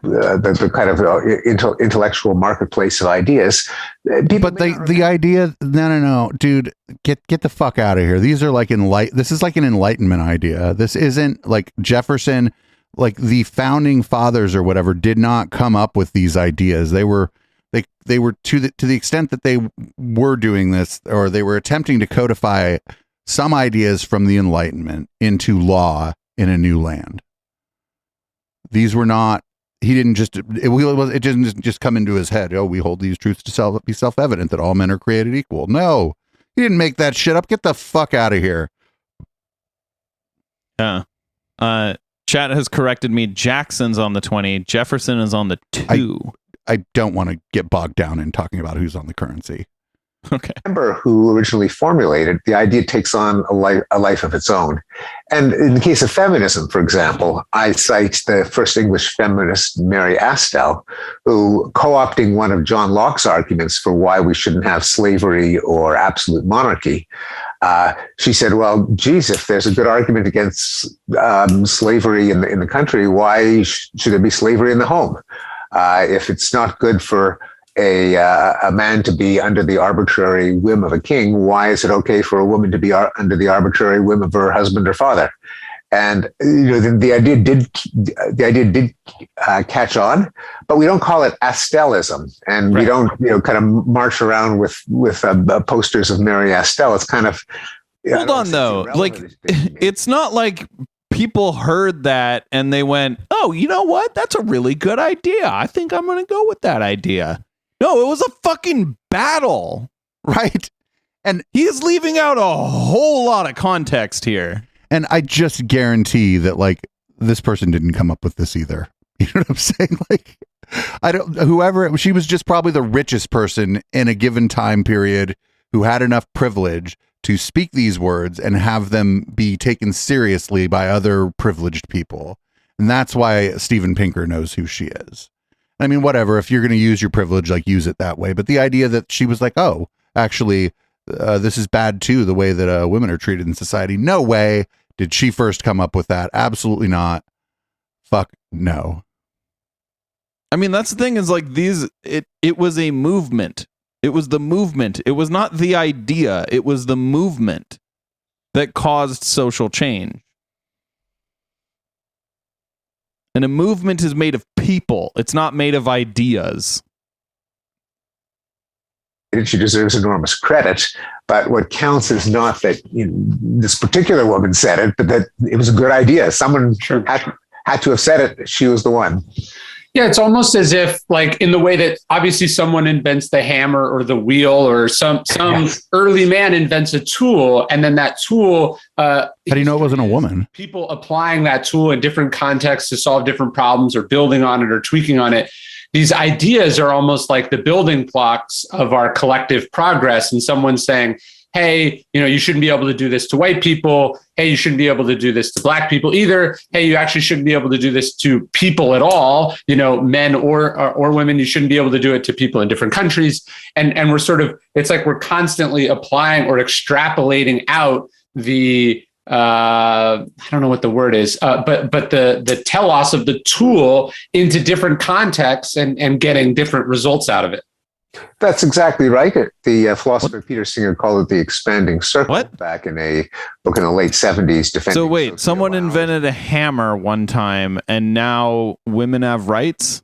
kind of intellectual marketplace of ideas, but the idea, no, dude, get the fuck out of here. These are like this is like an Enlightenment idea. This isn't like Jefferson, like the founding fathers or whatever did not come up with these ideas. They were to the extent that they were doing this, or they were attempting to codify some ideas from the Enlightenment into law in a new land. These were not. He didn't just. It didn't just come into his head. Oh, we hold these truths to be self-evident that all men are created equal. No, he didn't make that shit up. Get the fuck out of here. Yeah. Chat has corrected me. Jackson's on the 20. Jefferson is on the 2. I don't want to get bogged down in talking about who's on the currency. Okay. Remember who originally formulated the idea takes on a life of its own. And in the case of feminism, for example, I cite the first English feminist, Mary Astell, who, co-opting one of John Locke's arguments for why we shouldn't have slavery or absolute monarchy, she said, well, geez, if there's a good argument against slavery in the country, why should there be slavery in the home? If it's not good for a man to be under the arbitrary whim of a king, why is it okay for a woman to be under the arbitrary whim of her husband or father? And the idea did catch on, but we don't call it Astellism, and we don't kind of march around with posters of Mary Astell. It's kind of hold on though, like it's not like people heard that and they went, oh, you know what? That's a really good idea. I think I'm going to go with that idea. No, it was a fucking battle. Right. And he's leaving out a whole lot of context here. And I just guarantee that like this person didn't come up with this either. You know what I'm saying? Like, whoever, she was just probably the richest person in a given time period who had enough privilege to speak these words and have them be taken seriously by other privileged people. And that's why Steven Pinker knows who she is. I mean, whatever, if you're going to use your privilege, like, use it that way. But the idea that she was like, oh, actually, this is bad too, the way that women are treated in society. No way did she first come up with that. Absolutely not. Fuck no. I mean, that's the thing, is like, it was a movement. It was the movement. It was not the idea. It was the movement that caused social change. And a movement is made of people. It's not made of ideas. She deserves enormous credit, but what counts is not that this particular woman said it, but that it was a good idea. Someone had to have said it. She was the one. Yeah, it's almost as if, like, in the way that obviously someone invents the hammer or the wheel, or some early man invents a tool, and then that tool. How do you know it wasn't a woman? People applying that tool in different contexts to solve different problems, or building on it, or tweaking on it. These ideas are almost like the building blocks of our collective progress. And someone saying, hey, you shouldn't be able to do this to white people. Hey, you shouldn't be able to do this to black people either. Hey, you actually shouldn't be able to do this to people at all, men or women. You shouldn't be able to do it to people in different countries. And we're sort of, it's like we're constantly applying or extrapolating out the, I don't know what the word is, but the telos of the tool into different contexts and getting different results out of it. That's exactly right. The philosopher Peter Singer called it the expanding circle back in a book in the late 70s. So wait, someone invented a hammer one time, and now women have rights?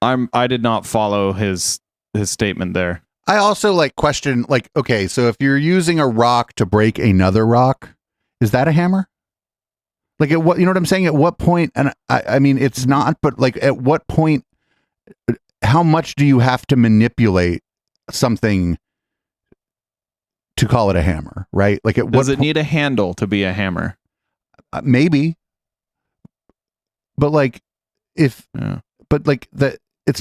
I did not follow his statement there. I also question, okay, so if you're using a rock to break another rock, is that a hammer? Like, at what, you know what I'm saying? At what point, and I mean, it's not, but at what point, how much do you have to manipulate something to call it a hammer, right? Like, does it need a handle to be a hammer? Maybe. But it's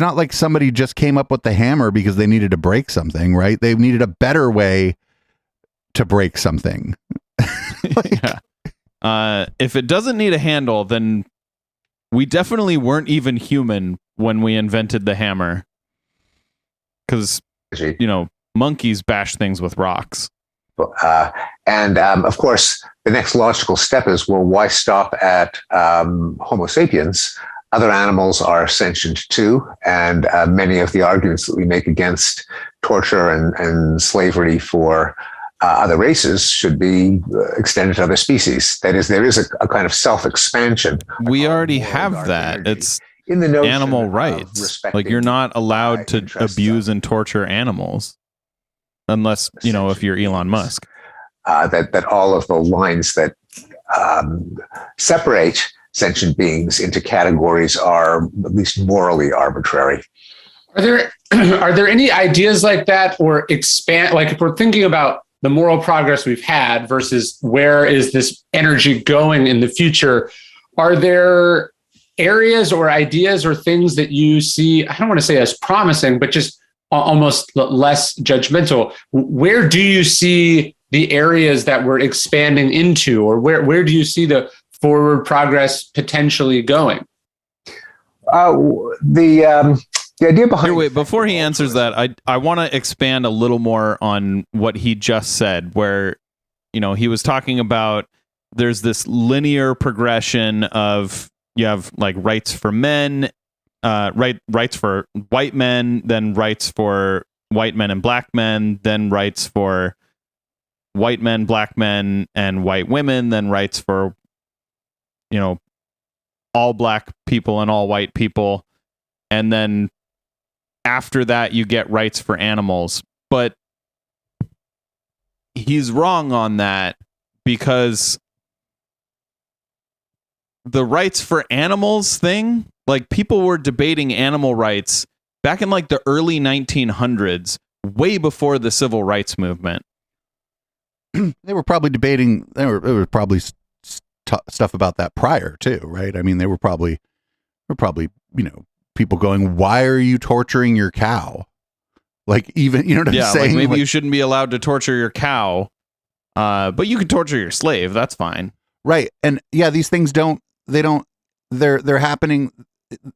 not like somebody just came up with the hammer because they needed to break something, right? They needed a better way to break something. Yeah. If it doesn't need a handle, then we definitely weren't even human when we invented the hammer. Because, monkeys bash things with rocks. Of course, the next logical step is, well, why stop at Homo sapiens? Other animals are sentient too, and many of the arguments that we make against torture and slavery for other races should be extended to other species. That is, there is a kind of self-expansion. We already have that. It's in the animal rights. Like, you're not allowed to abuse and torture animals unless, if you're Elon Musk. That all of the lines that separate sentient beings into categories are at least morally arbitrary. Are there any ideas like that, or expand, like, if we're thinking about the moral progress we've had versus where is this energy going in the future, are there areas or ideas or things that you see, I don't want to say as promising, but just almost less judgmental? Where do you see the areas that we're expanding into, or where do you see the forward progress potentially going? The idea behind... Wait, before he answers that, I want to expand a little more on what he just said, where, he was talking about there's this linear progression of, you have rights for men, rights for white men, then rights for white men and black men, then rights for white men, black men, and white women, then rights for, all black people and all white people. And then after that, you get rights for animals. But he's wrong on that, because the rights for animals thing, people were debating animal rights back in the early 1900s, way before the civil rights movement. They were probably debating, they were probably stuff about that prior too, right? I mean, they were probably, people going, "Why are you torturing your cow?" Like, even, you know what I'm saying? Like maybe you shouldn't be allowed to torture your cow, but you can torture your slave. That's fine, right? And yeah, these things they're happening.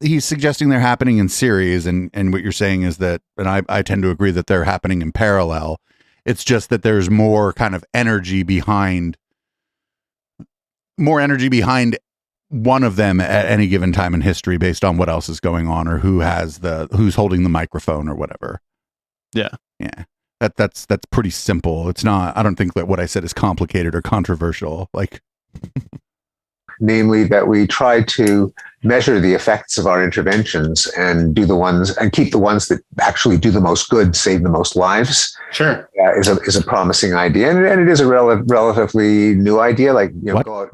He's suggesting they're happening in series, and what you're saying is that, and I tend to agree that they're happening in parallel. It's just that there's more kind of energy behind one of them at any given time in history based on what else is going on, or who's holding the microphone or whatever. Yeah. That's pretty simple. It's not, I don't think that what I said is complicated or controversial. Like, namely that we try to measure the effects of our interventions and keep the ones that actually do the most good, save the most lives. Sure. Is a promising idea. And it is a relatively new idea. Like,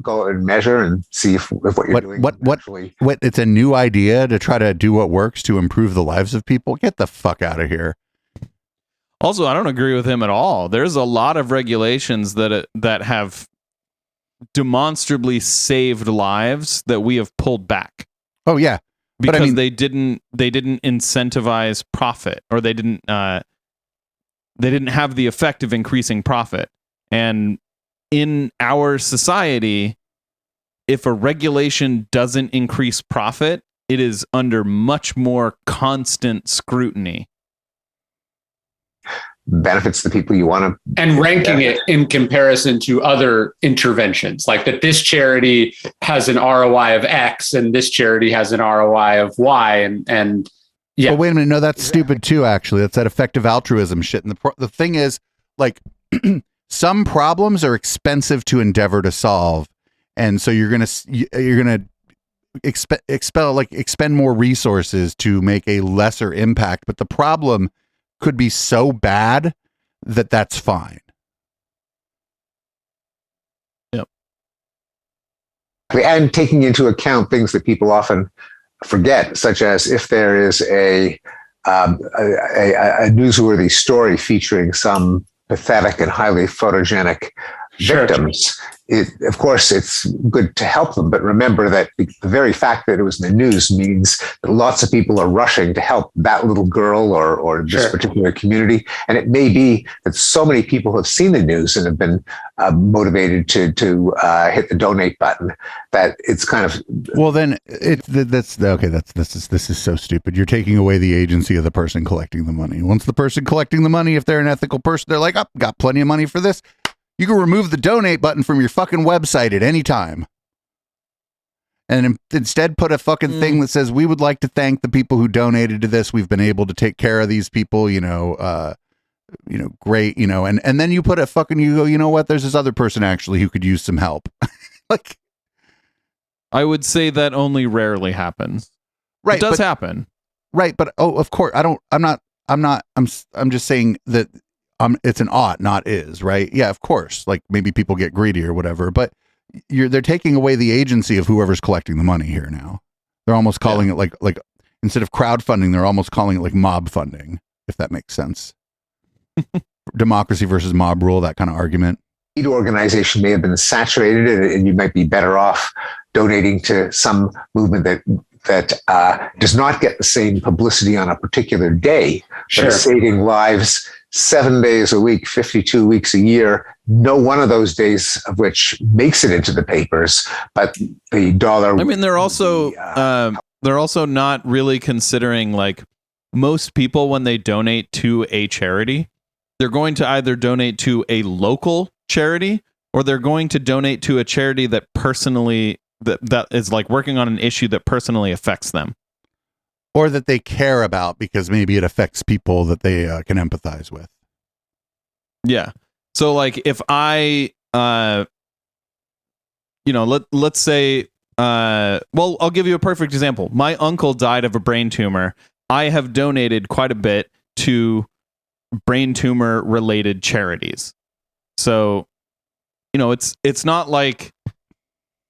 go out and measure and see if what you're doing. What, it's a new idea to try to do what works to improve the lives of people. Get the fuck out of here. Also, I don't agree with him at all. There's a lot of regulations that have demonstrably saved lives that we have pulled back. Oh yeah, because they didn't incentivize profit, or they didn't have the effect of increasing profit. And in our society, if a regulation doesn't increase profit, it is under much more constant scrutiny. Benefits the people you want to, and ranking it in comparison to other interventions, like that this charity has an ROI of X and this charity has an ROI of Y, and yeah. But wait a minute, no, that's stupid too. Actually, that's that effective altruism shit. And the thing is, like, some problems are expensive to endeavor to solve, and so you're gonna expend more resources to make a lesser impact. But the problem could be so bad that that's fine. Yep. And taking into account things that people often forget, such as if there is a newsworthy story featuring some pathetic and highly photogenic victims. Of course, it's good to help them, but remember that the very fact that it was in the news means that lots of people are rushing to help that little girl or this particular community. And it may be that so many people have seen the news and have been motivated to hit the donate button that it's kind of... Well, then this is so stupid. You're taking away the agency of the person collecting the money. Once the person collecting the money, if they're an ethical person, they're like, "Oh, got plenty of money for this." You can remove the donate button from your fucking website at any time. And instead put a fucking thing that says, "We would like to thank the people who donated to this. We've been able to take care of these people, great, and then you put a fucking, you go, you know what? There's this other person actually who could use some help." Like, I would say that only rarely happens. Right. It does happen. Right. But of course, I'm just saying that it's an ought, not is, right? Yeah, of course. Like, maybe people get greedy or whatever, but they're taking away the agency of whoever's collecting the money here now. They're almost calling it like instead of crowdfunding, they're almost calling it like mob funding, if that makes sense. Democracy versus mob rule, that kind of argument. Each organization may have been saturated, and you might be better off donating to some movement that does not get the same publicity on a particular day, but is saving lives 7 days a week, 52 weeks a year, no one of those days of which makes it into the papers, but the dollar. I mean, they're also not really considering, like, most people when they donate to a charity, they're going to either donate to a local charity or they're going to donate to a charity that personally that is like working on an issue that personally affects them. Or that they care about because maybe it affects people that they can empathize with. Yeah. So, like, if I, let's say, I'll give you a perfect example. My uncle died of a brain tumor. I have donated quite a bit to brain tumor related charities. So, it's not like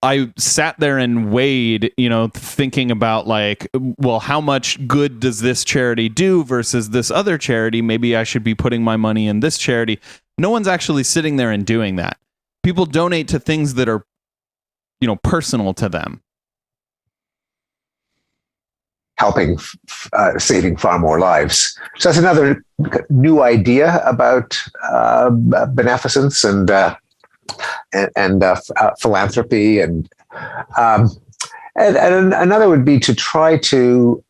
I sat there and weighed, thinking about, like, well, how much good does this charity do versus this other charity? Maybe I should be putting my money in this charity. No one's actually sitting there and doing that. People donate to things that are personal to them. Helping, saving far more lives. So that's another new idea about beneficence and philanthropy, and another would be to try to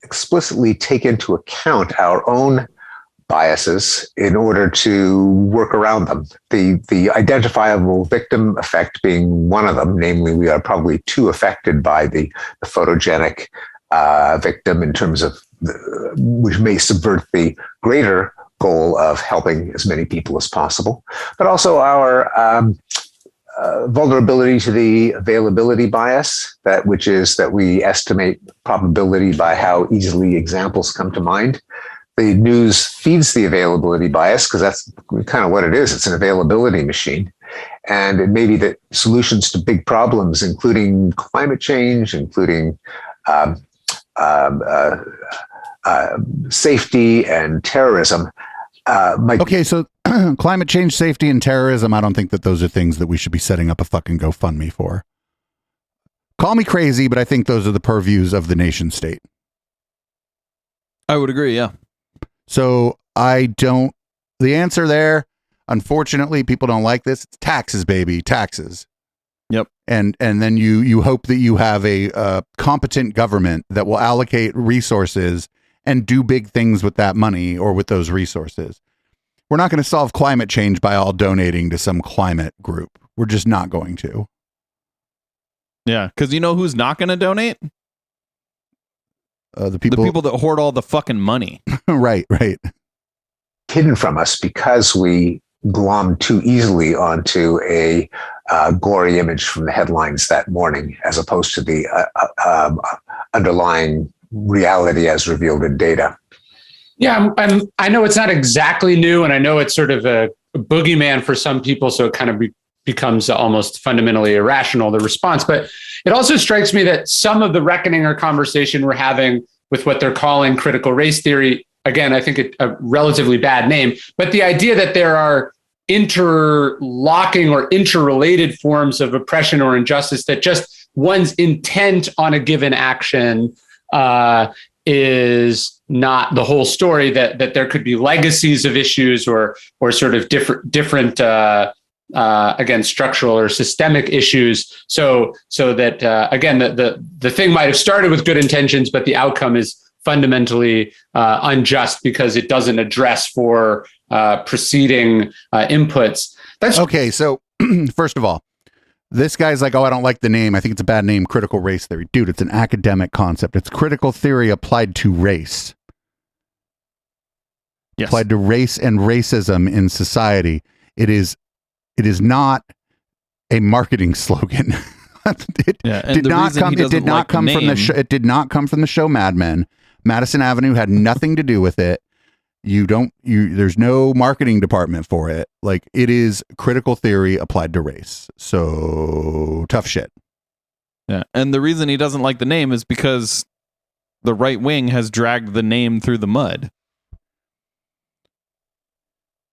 explicitly take into account our own biases in order to work around them. The identifiable victim effect being one of them, namely, we are probably too affected by the photogenic victim in terms of which may subvert the greater goal of helping as many people as possible, but also our vulnerability to the availability bias, which is that we estimate probability by how easily examples come to mind. The news feeds the availability bias because that's kind of what it is. It's an availability machine. And it may be that solutions to big problems, including climate change, including safety and terrorism. Okay, so climate change, safety, and terrorism, I don't think that those are things that we should be setting up a fucking GoFundMe for. Call me crazy, but I think those are the purviews of the nation state. I would agree, yeah. So the answer there, unfortunately, people don't like this. It's taxes, baby, taxes. Yep. And then you hope that you have a competent government that will allocate resources and do big things with that money or with those resources. We're not going to solve climate change by all donating to some climate group. We're just not going to. Yeah, because you know who's not going to donate? The people that hoard all the fucking money. Right. Hidden from us because we glom too easily onto a gory image from the headlines that morning, as opposed to the underlying reality as revealed in data. Yeah, I know it's not exactly new, and I know it's sort of a boogeyman for some people, so it kind of becomes almost fundamentally irrational, the response. But it also strikes me that some of the reckoning or conversation we're having with what they're calling critical race theory, again, I think it's a relatively bad name, but the idea that there are interlocking or interrelated forms of oppression or injustice, that just one's intent on a given action is not the whole story, that there could be legacies of issues or sort of different again, structural or systemic issues. So that again, the thing might have started with good intentions, but the outcome is fundamentally unjust because it doesn't address for preceding inputs. That's okay. So first of all, this guy's like, oh, I don't like the name. I think it's a bad name, critical race theory. Dude, it's an academic concept. It's critical theory applied to race. Yes. Applied to race and racism in society. It is not a marketing slogan. It did not come from the show Mad Men. Madison Avenue had nothing to do with it. There's no marketing department for it. Like, it is critical theory applied to race. So tough shit. Yeah. And the reason he doesn't like the name is because the right wing has dragged the name through the mud.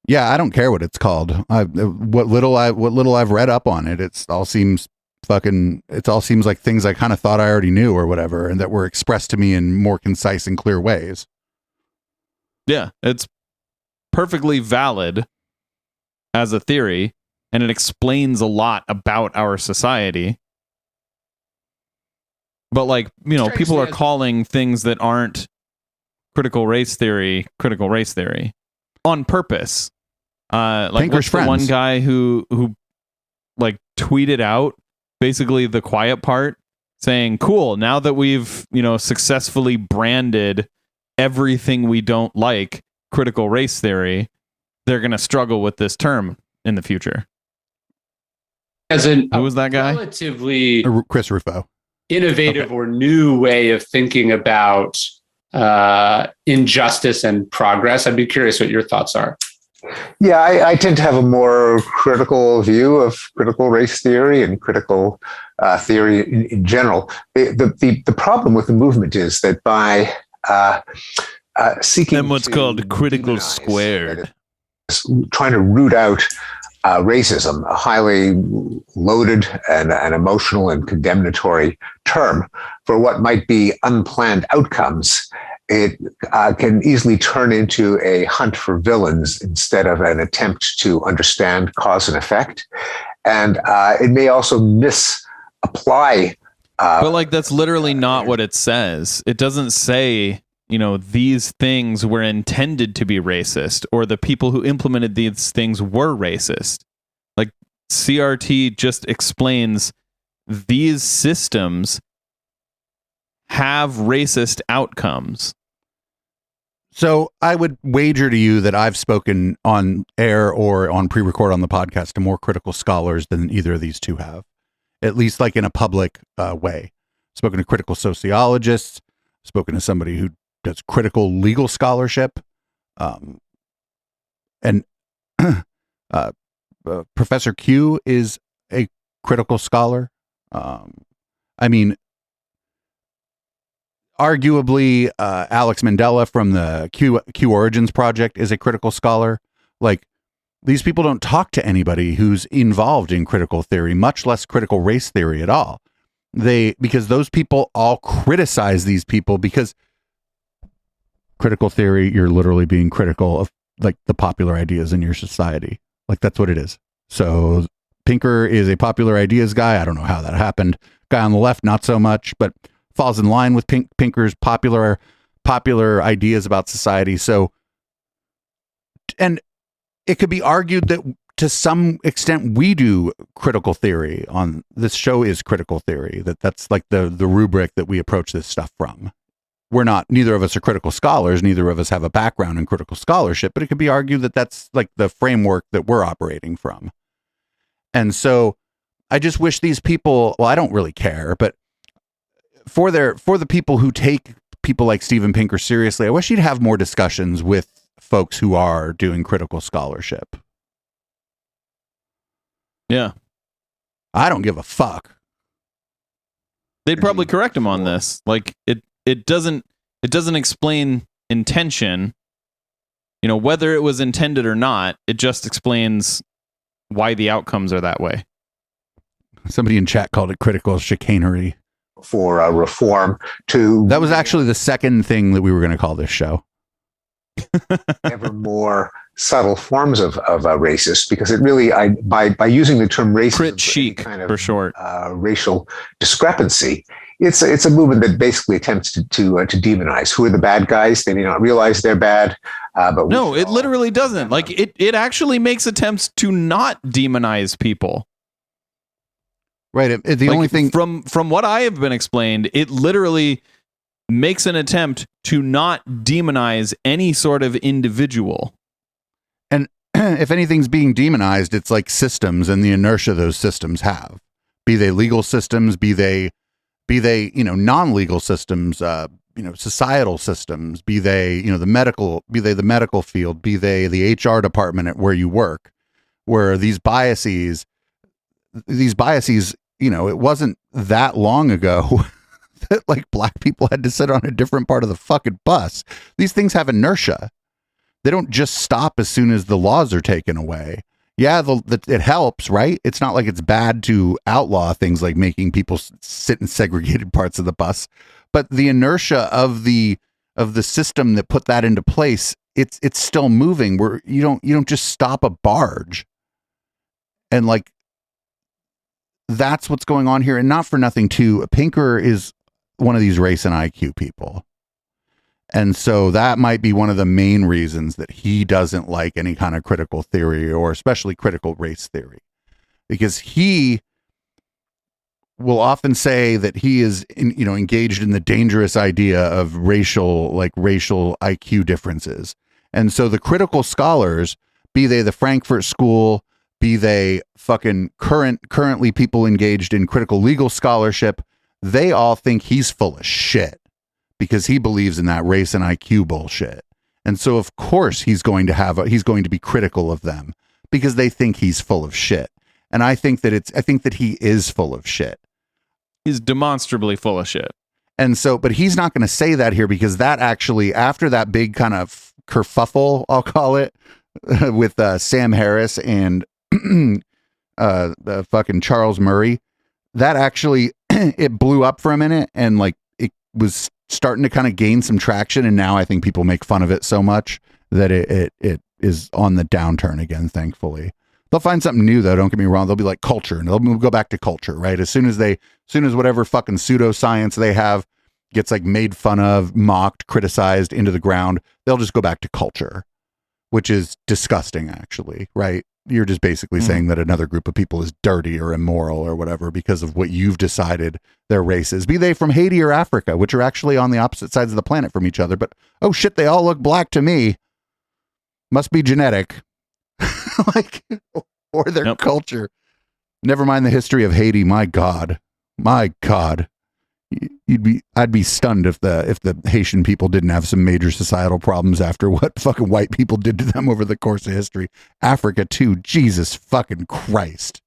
Yeah, I don't care what it's called. What little I've read up on it, it all seems like things I kind of thought I already knew or whatever, and that were expressed to me in more concise and clear ways. Yeah, it's perfectly valid as a theory, and it explains a lot about our society. But people are calling things that aren't critical race theory on purpose. What's the one guy who tweeted out basically the quiet part saying, cool, now that we've, successfully branded everything we don't like critical race theory, they're going to struggle with this term in the future. Who was that guy? Relatively Chris Rufo. Innovative or new way of thinking about injustice and progress. I'd be curious what your thoughts are. Yeah, I tend to have a more critical view of critical race theory and critical theory in general. The problem with the movement is that by seeking and what's called critical squared, trying to root out racism, a highly loaded and emotional and condemnatory term for what might be unplanned outcomes, it can easily turn into a hunt for villains instead of an attempt to understand cause and effect. And it may also misapply. But like, that's literally not what it says. It doesn't say, you know, these things were intended to be racist, or the people who implemented these things were racist. Like, CRT just explains these systems have racist outcomes. So I would wager to you that I've spoken on air or on pre-record on the podcast to more critical scholars than either of these two have, at least like in a public way. Spoken to critical sociologists, spoken to somebody who does critical legal scholarship, and Professor Q is a critical scholar. I mean, arguably, Alex Mandela from the Q Origins Project is a critical scholar. Like, these people don't talk to anybody who's involved in critical theory, much less critical race theory at all. Because those people all criticize these people, because critical theory, you're literally being critical of like the popular ideas in your society. Like, that's what it is. So Pinker is a popular ideas guy. I don't know how that happened. Guy on the left, not so much, but falls in line with Pinker's popular ideas about society. So, and it could be argued that to some extent we do critical theory on this show is critical theory, that's like the rubric that we approach this stuff from. Neither of us are critical scholars. Neither of us have a background in critical scholarship, but it could be argued that that's like the framework that we're operating from. And so I just wish these people, well, I don't really care, but for the people who take people like Steven Pinker seriously, I wish you'd have more discussions with folks who are doing critical scholarship. Yeah. I don't give a fuck. They'd probably correct him on this. Like, it doesn't explain intention, you know, whether it was intended or not. It just explains why the outcomes are that way. Somebody in chat called it critical chicanery. For reform to... That was actually the second thing that we were going to call this show. ever more subtle forms of racist, because it really, by using the term racism, Crit chic, kind of for short, racial discrepancy, it's a movement that basically attempts to demonize. Who are the bad guys? They may not realize they're bad, but no, it literally doesn't. Like, it actually makes attempts to not demonize people. Right. The like, only thing from what I have been explained, it literally makes an attempt to not demonize any sort of individual. And if anything's being demonized, it's like systems and the inertia those systems have. Be they legal systems, be they, non-legal systems, societal systems, be they the medical field, be they the HR department at where you work, where these biases, it wasn't that long ago that like black people had to sit on a different part of the fucking bus. These things have inertia. They don't just stop as soon as the laws are taken away. Yeah, it helps, right? It's not like it's bad to outlaw things like making people sit in segregated parts of the bus, but the inertia of the system that put that into place, it's still moving. Where you don't just stop a barge. And like, that's what's going on here. And not for nothing too, Pinker is one of these race and IQ people. And so that might be one of the main reasons that he doesn't like any kind of critical theory, or especially critical race theory, because he will often say that he is engaged in the dangerous idea of racial IQ differences. And so the critical scholars, be they the Frankfurt School, be they fucking currently people engaged in critical legal scholarship, they all think he's full of shit because he believes in that race and IQ bullshit. And so of course he's going to be critical of them because they think he's full of shit. And I think that he is full of shit. He's demonstrably full of shit. And so, but he's not going to say that here, because that actually, after that big kind of kerfuffle, I'll call it, with Sam Harris and fucking Charles Murray, that actually it blew up for a minute and like it was starting to kind of gain some traction, and now I think people make fun of it so much that it is on the downturn again, thankfully. They'll find something new though, don't get me wrong. They'll be like culture, and they'll go back to culture, right? As soon as whatever fucking pseudoscience they have gets like made fun of, mocked, criticized into the ground, they'll just go back to culture, which is disgusting actually, right? You're just basically saying that another group of people is dirty or immoral or whatever because of what you've decided their race is, be they from Haiti or Africa, which are actually on the opposite sides of the planet from each other. But oh shit, they all look black to me. Must be genetic. Like, or their culture. Never mind the history of Haiti. My God. I'd be stunned if the Haitian people didn't have some major societal problems after what fucking white people did to them over the course of history. Africa too. Jesus fucking Christ.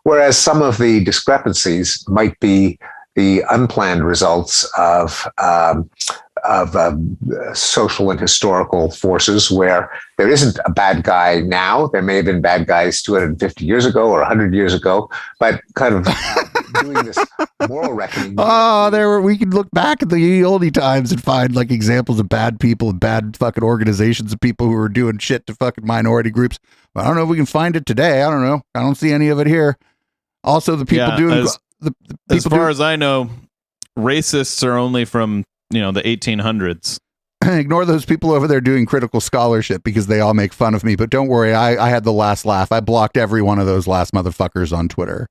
Whereas some of the discrepancies might be the unplanned results of social and historical forces where there isn't a bad guy now. There may have been bad guys 250 years ago or 100 years ago, but kind of doing this moral reckoning. We can look back at the oldie times and find like examples of bad people and bad fucking organizations of people who are doing shit to fucking minority groups. But I don't know if we can find it today. I don't know. I don't see any of it here. Also, the people doing as far as I know, racists are only from the 1800s. Ignore those people over there doing critical scholarship because they all make fun of me. But don't worry, I had the last laugh. I blocked every one of those last motherfuckers on Twitter.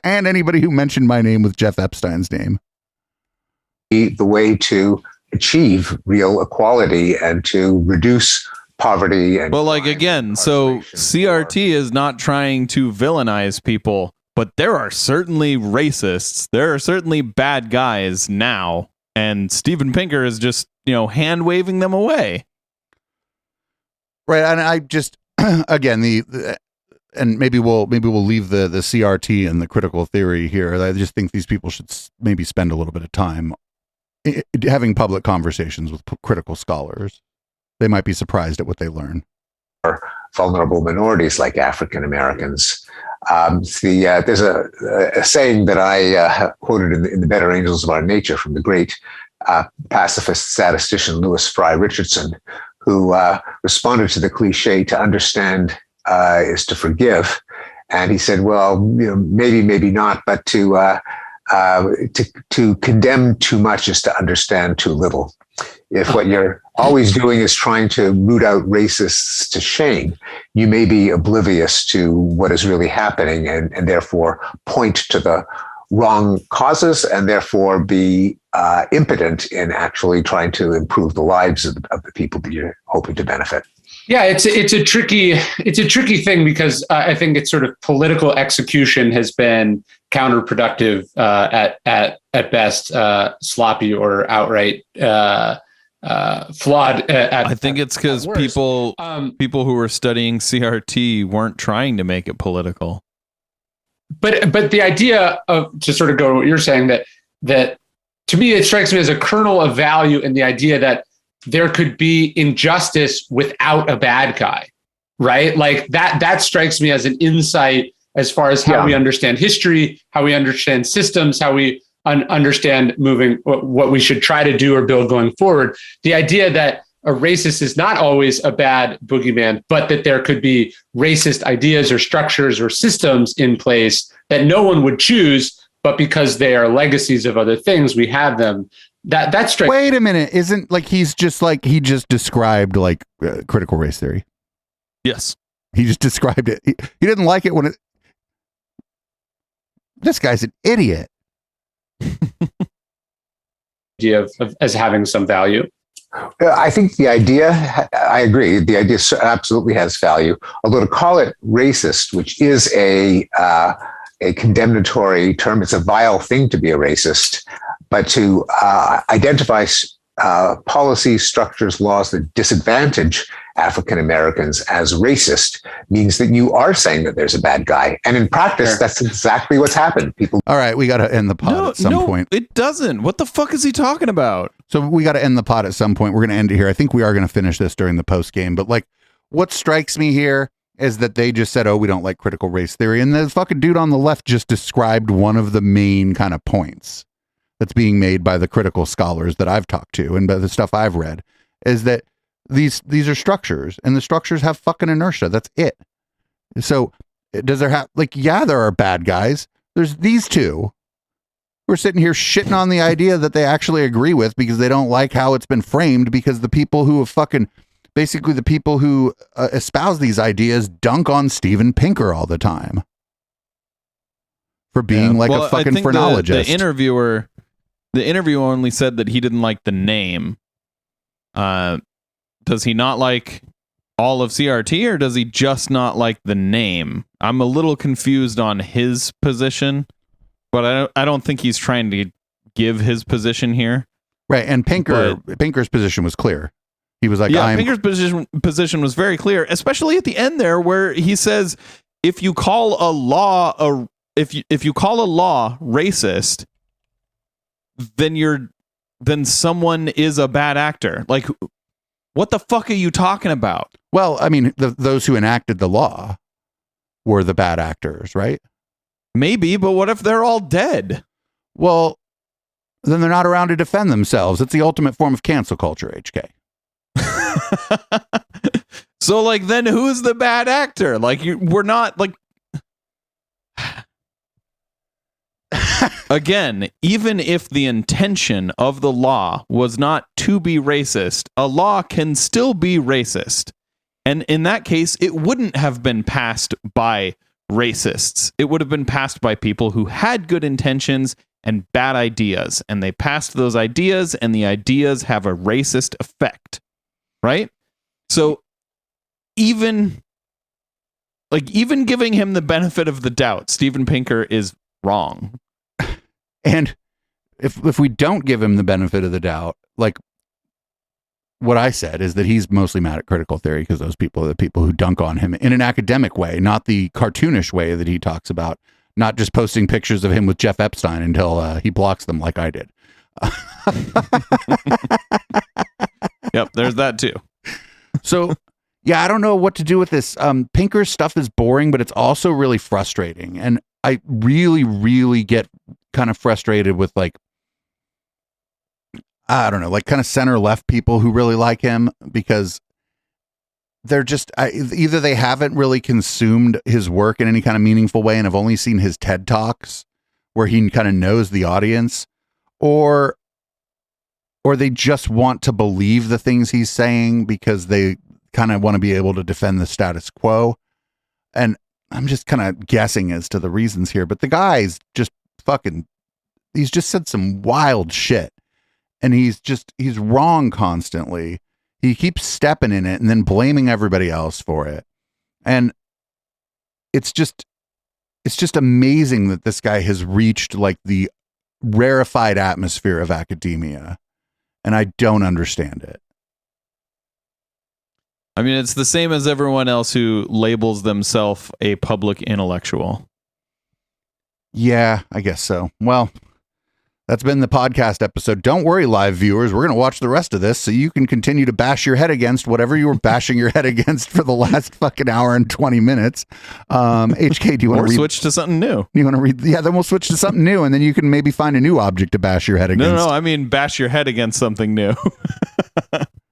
And anybody who mentioned my name with Jeff Epstein's name. The way to achieve real equality and to reduce poverty. And well, like again, so CRT is not trying to villainize people, but there are certainly racists. There are certainly bad guys now, and Steven Pinker is just hand waving them away. Right, and I just again and maybe we'll leave the CRT and the critical theory here. I just think these people should maybe spend a little bit of time having public conversations with critical scholars. They might be surprised at what they learn. Vulnerable minorities like African Americans. There's a saying that I quoted in the Better Angels of Our Nature from the great pacifist statistician Louis Fry Richardson, who responded to the cliche, to understand is to forgive. And he said, well, maybe not, but to condemn too much is to understand too little. If what you're always doing is trying to root out racists to shame, you may be oblivious to what is really happening and therefore point to the wrong causes and therefore be impotent in actually trying to improve the lives of the people that you're hoping to benefit. Yeah, it's a tricky thing because I think it's sort of political execution has been counterproductive at best, sloppy or outright flawed. I think it's because people who were studying CRT weren't trying to make it political. But the idea of, to sort of go to what you're saying, that to me it strikes me as a kernel of value in the idea that there could be injustice without a bad guy, right? Like that strikes me as an insight as far as how we understand history, how we understand systems, how we understand moving, what we should try to do or build going forward. The idea that a racist is not always a bad boogeyman, but that there could be racist ideas or structures or systems in place that no one would choose, but because they are legacies of other things, we have them. That's straight. Wait a minute. Isn't like he just described like critical race theory? Yes. He just described it. He didn't like it when it. This guy's an idiot. Idea of as having some value. I think the idea, I agree, the idea absolutely has value. Although to call it racist, which is a condemnatory term, it's a vile thing to be a racist. But to identify policies, structures, laws that disadvantage African Americans as racist means that you are saying that there's a bad guy. And in practice, that's exactly what's happened. People. All right, we got to end the pod at some point. It doesn't. What the fuck is he talking about? So we got to end the pod at some point. We're going to end it here. I think we are going to finish this during the post game. But like, what strikes me here is that they just said, oh, we don't like critical race theory. And the fucking dude on the left just described one of the main kind of points that's being made by the critical scholars that I've talked to and by the stuff I've read, is that these are structures, and the structures have fucking inertia. That's it. So does there have, like, yeah, there are bad guys. There's these two who are sitting here shitting on the idea that they actually agree with because they don't like how it's been framed, because the people who have fucking, basically the people who espouse these ideas dunk on Steven Pinker all the time for being a fucking phrenologist. The interviewer only said that he didn't like the name. Does he not like all of CRT, or does he just not like the name? I'm a little confused on his position, but I don't think he's trying to give his position here. Right, and Pinker's position was clear. He was like, Pinker's position was very clear, especially at the end there, where he says, if you call a law if you call a law racist, then someone is a bad actor. Like, what the fuck are you talking about? Well, I mean, those who enacted the law were the bad actors, right? Maybe, but what if they're all dead? Well, then they're not around to defend themselves. It's the ultimate form of cancel culture, HK. So, like, then who's the bad actor? Like, we're not, like... Again, even if the intention of the law was not to be racist, a law can still be racist. And in that case, it wouldn't have been passed by racists. It would have been passed by people who had good intentions and bad ideas. And they passed those ideas, and the ideas have a racist effect. Right? So even giving him the benefit of the doubt, Steven Pinker is wrong. And if we don't give him the benefit of the doubt, like what I said is that he's mostly mad at critical theory because those people are the people who dunk on him in an academic way, not the cartoonish way that he talks about, not just posting pictures of him with Jeff Epstein until he blocks them like I did. Yep, there's that too. So, yeah, I don't know what to do with this. Pinker's stuff is boring, but it's also really frustrating. And I really, really get kind of frustrated with, like, I don't know, like kind of center left people who really like him, because they're just either they haven't really consumed his work in any kind of meaningful way and have only seen his TED Talks where he kind of knows the audience, or they just want to believe the things he's saying because they kind of want to be able to defend the status quo. And I'm just kind of guessing as to the reasons here, but the guy's just he's just said some wild shit, and he's wrong constantly. He keeps stepping in it and then blaming everybody else for it. And it's just amazing that this guy has reached like the rarefied atmosphere of academia. And I don't understand it. I mean, it's the same as everyone else who labels themselves a public intellectual. Yeah, I guess so. Well, that's been the podcast episode. Don't worry, live viewers. We're going to watch the rest of this so you can continue to bash your head against whatever you were bashing your head against for the last fucking hour and 20 minutes. HK, do you want to switch to something new? You want to read? Yeah, then we'll switch to something new, and then you can maybe find a new object to bash your head against. No, I mean bash your head against something new.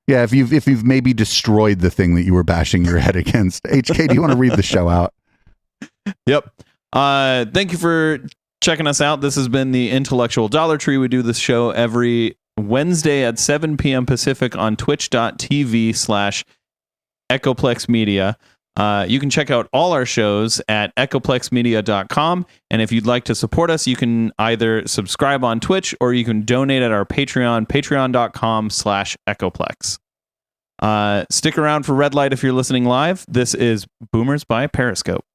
Yeah, if you've maybe destroyed the thing that you were bashing your head against. HK, do you want to read the show out? Yep. Thank you for checking us out. This has been the Intellectual Dollar Tree. We do this show every Wednesday at 7 p.m. Pacific on twitch.tv/Echoplex Media. You can check out all our shows at echoplexmedia.com. And if you'd like to support us, you can either subscribe on Twitch or you can donate at our Patreon, patreon.com/Echoplex. Stick around for Red Light if you're listening live. This is Boomers by Periscope.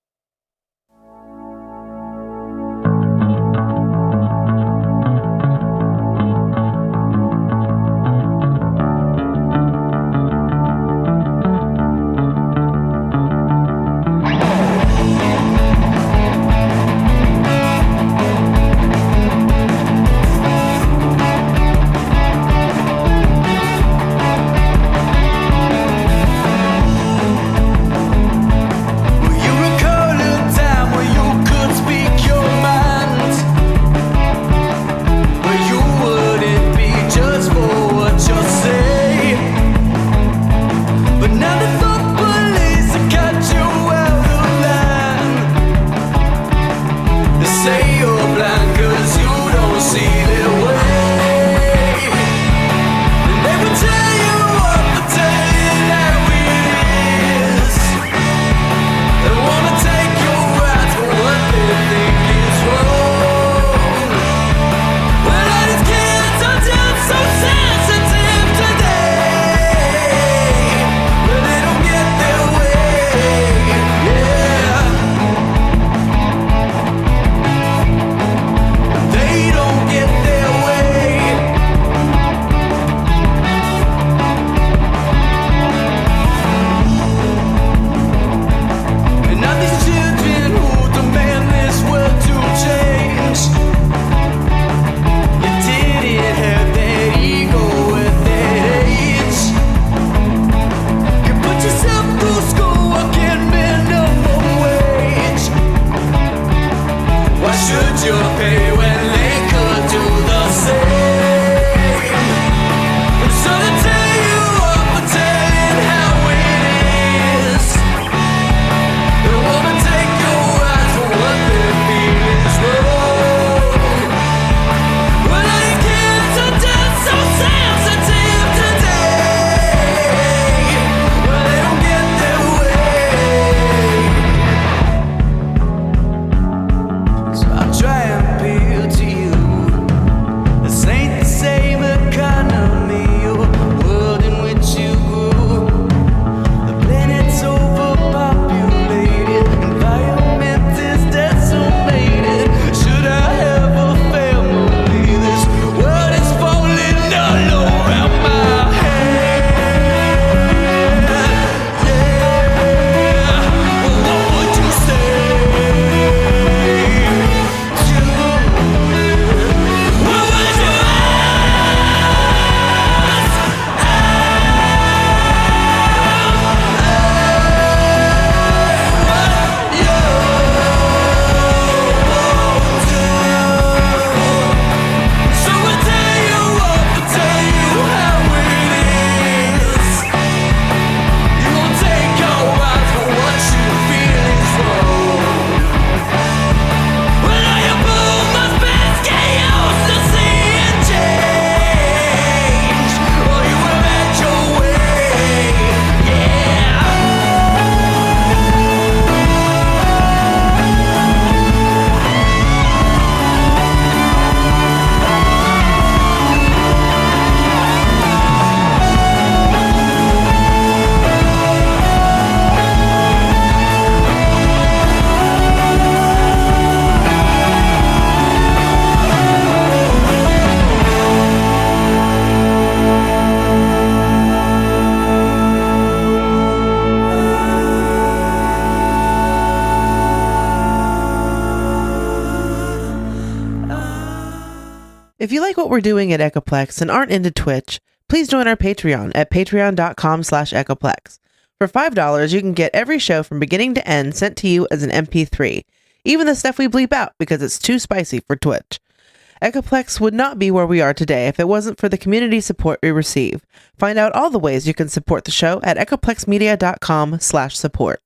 If you like what we're doing at Echoplex and aren't into Twitch, please join our Patreon at patreon.com/Echoplex. For $5, you can get every show from beginning to end sent to you as an MP3, even the stuff we bleep out because it's too spicy for Twitch. Echoplex would not be where we are today if it wasn't for the community support we receive. Find out all the ways you can support the show at echoplexmedia.com/support.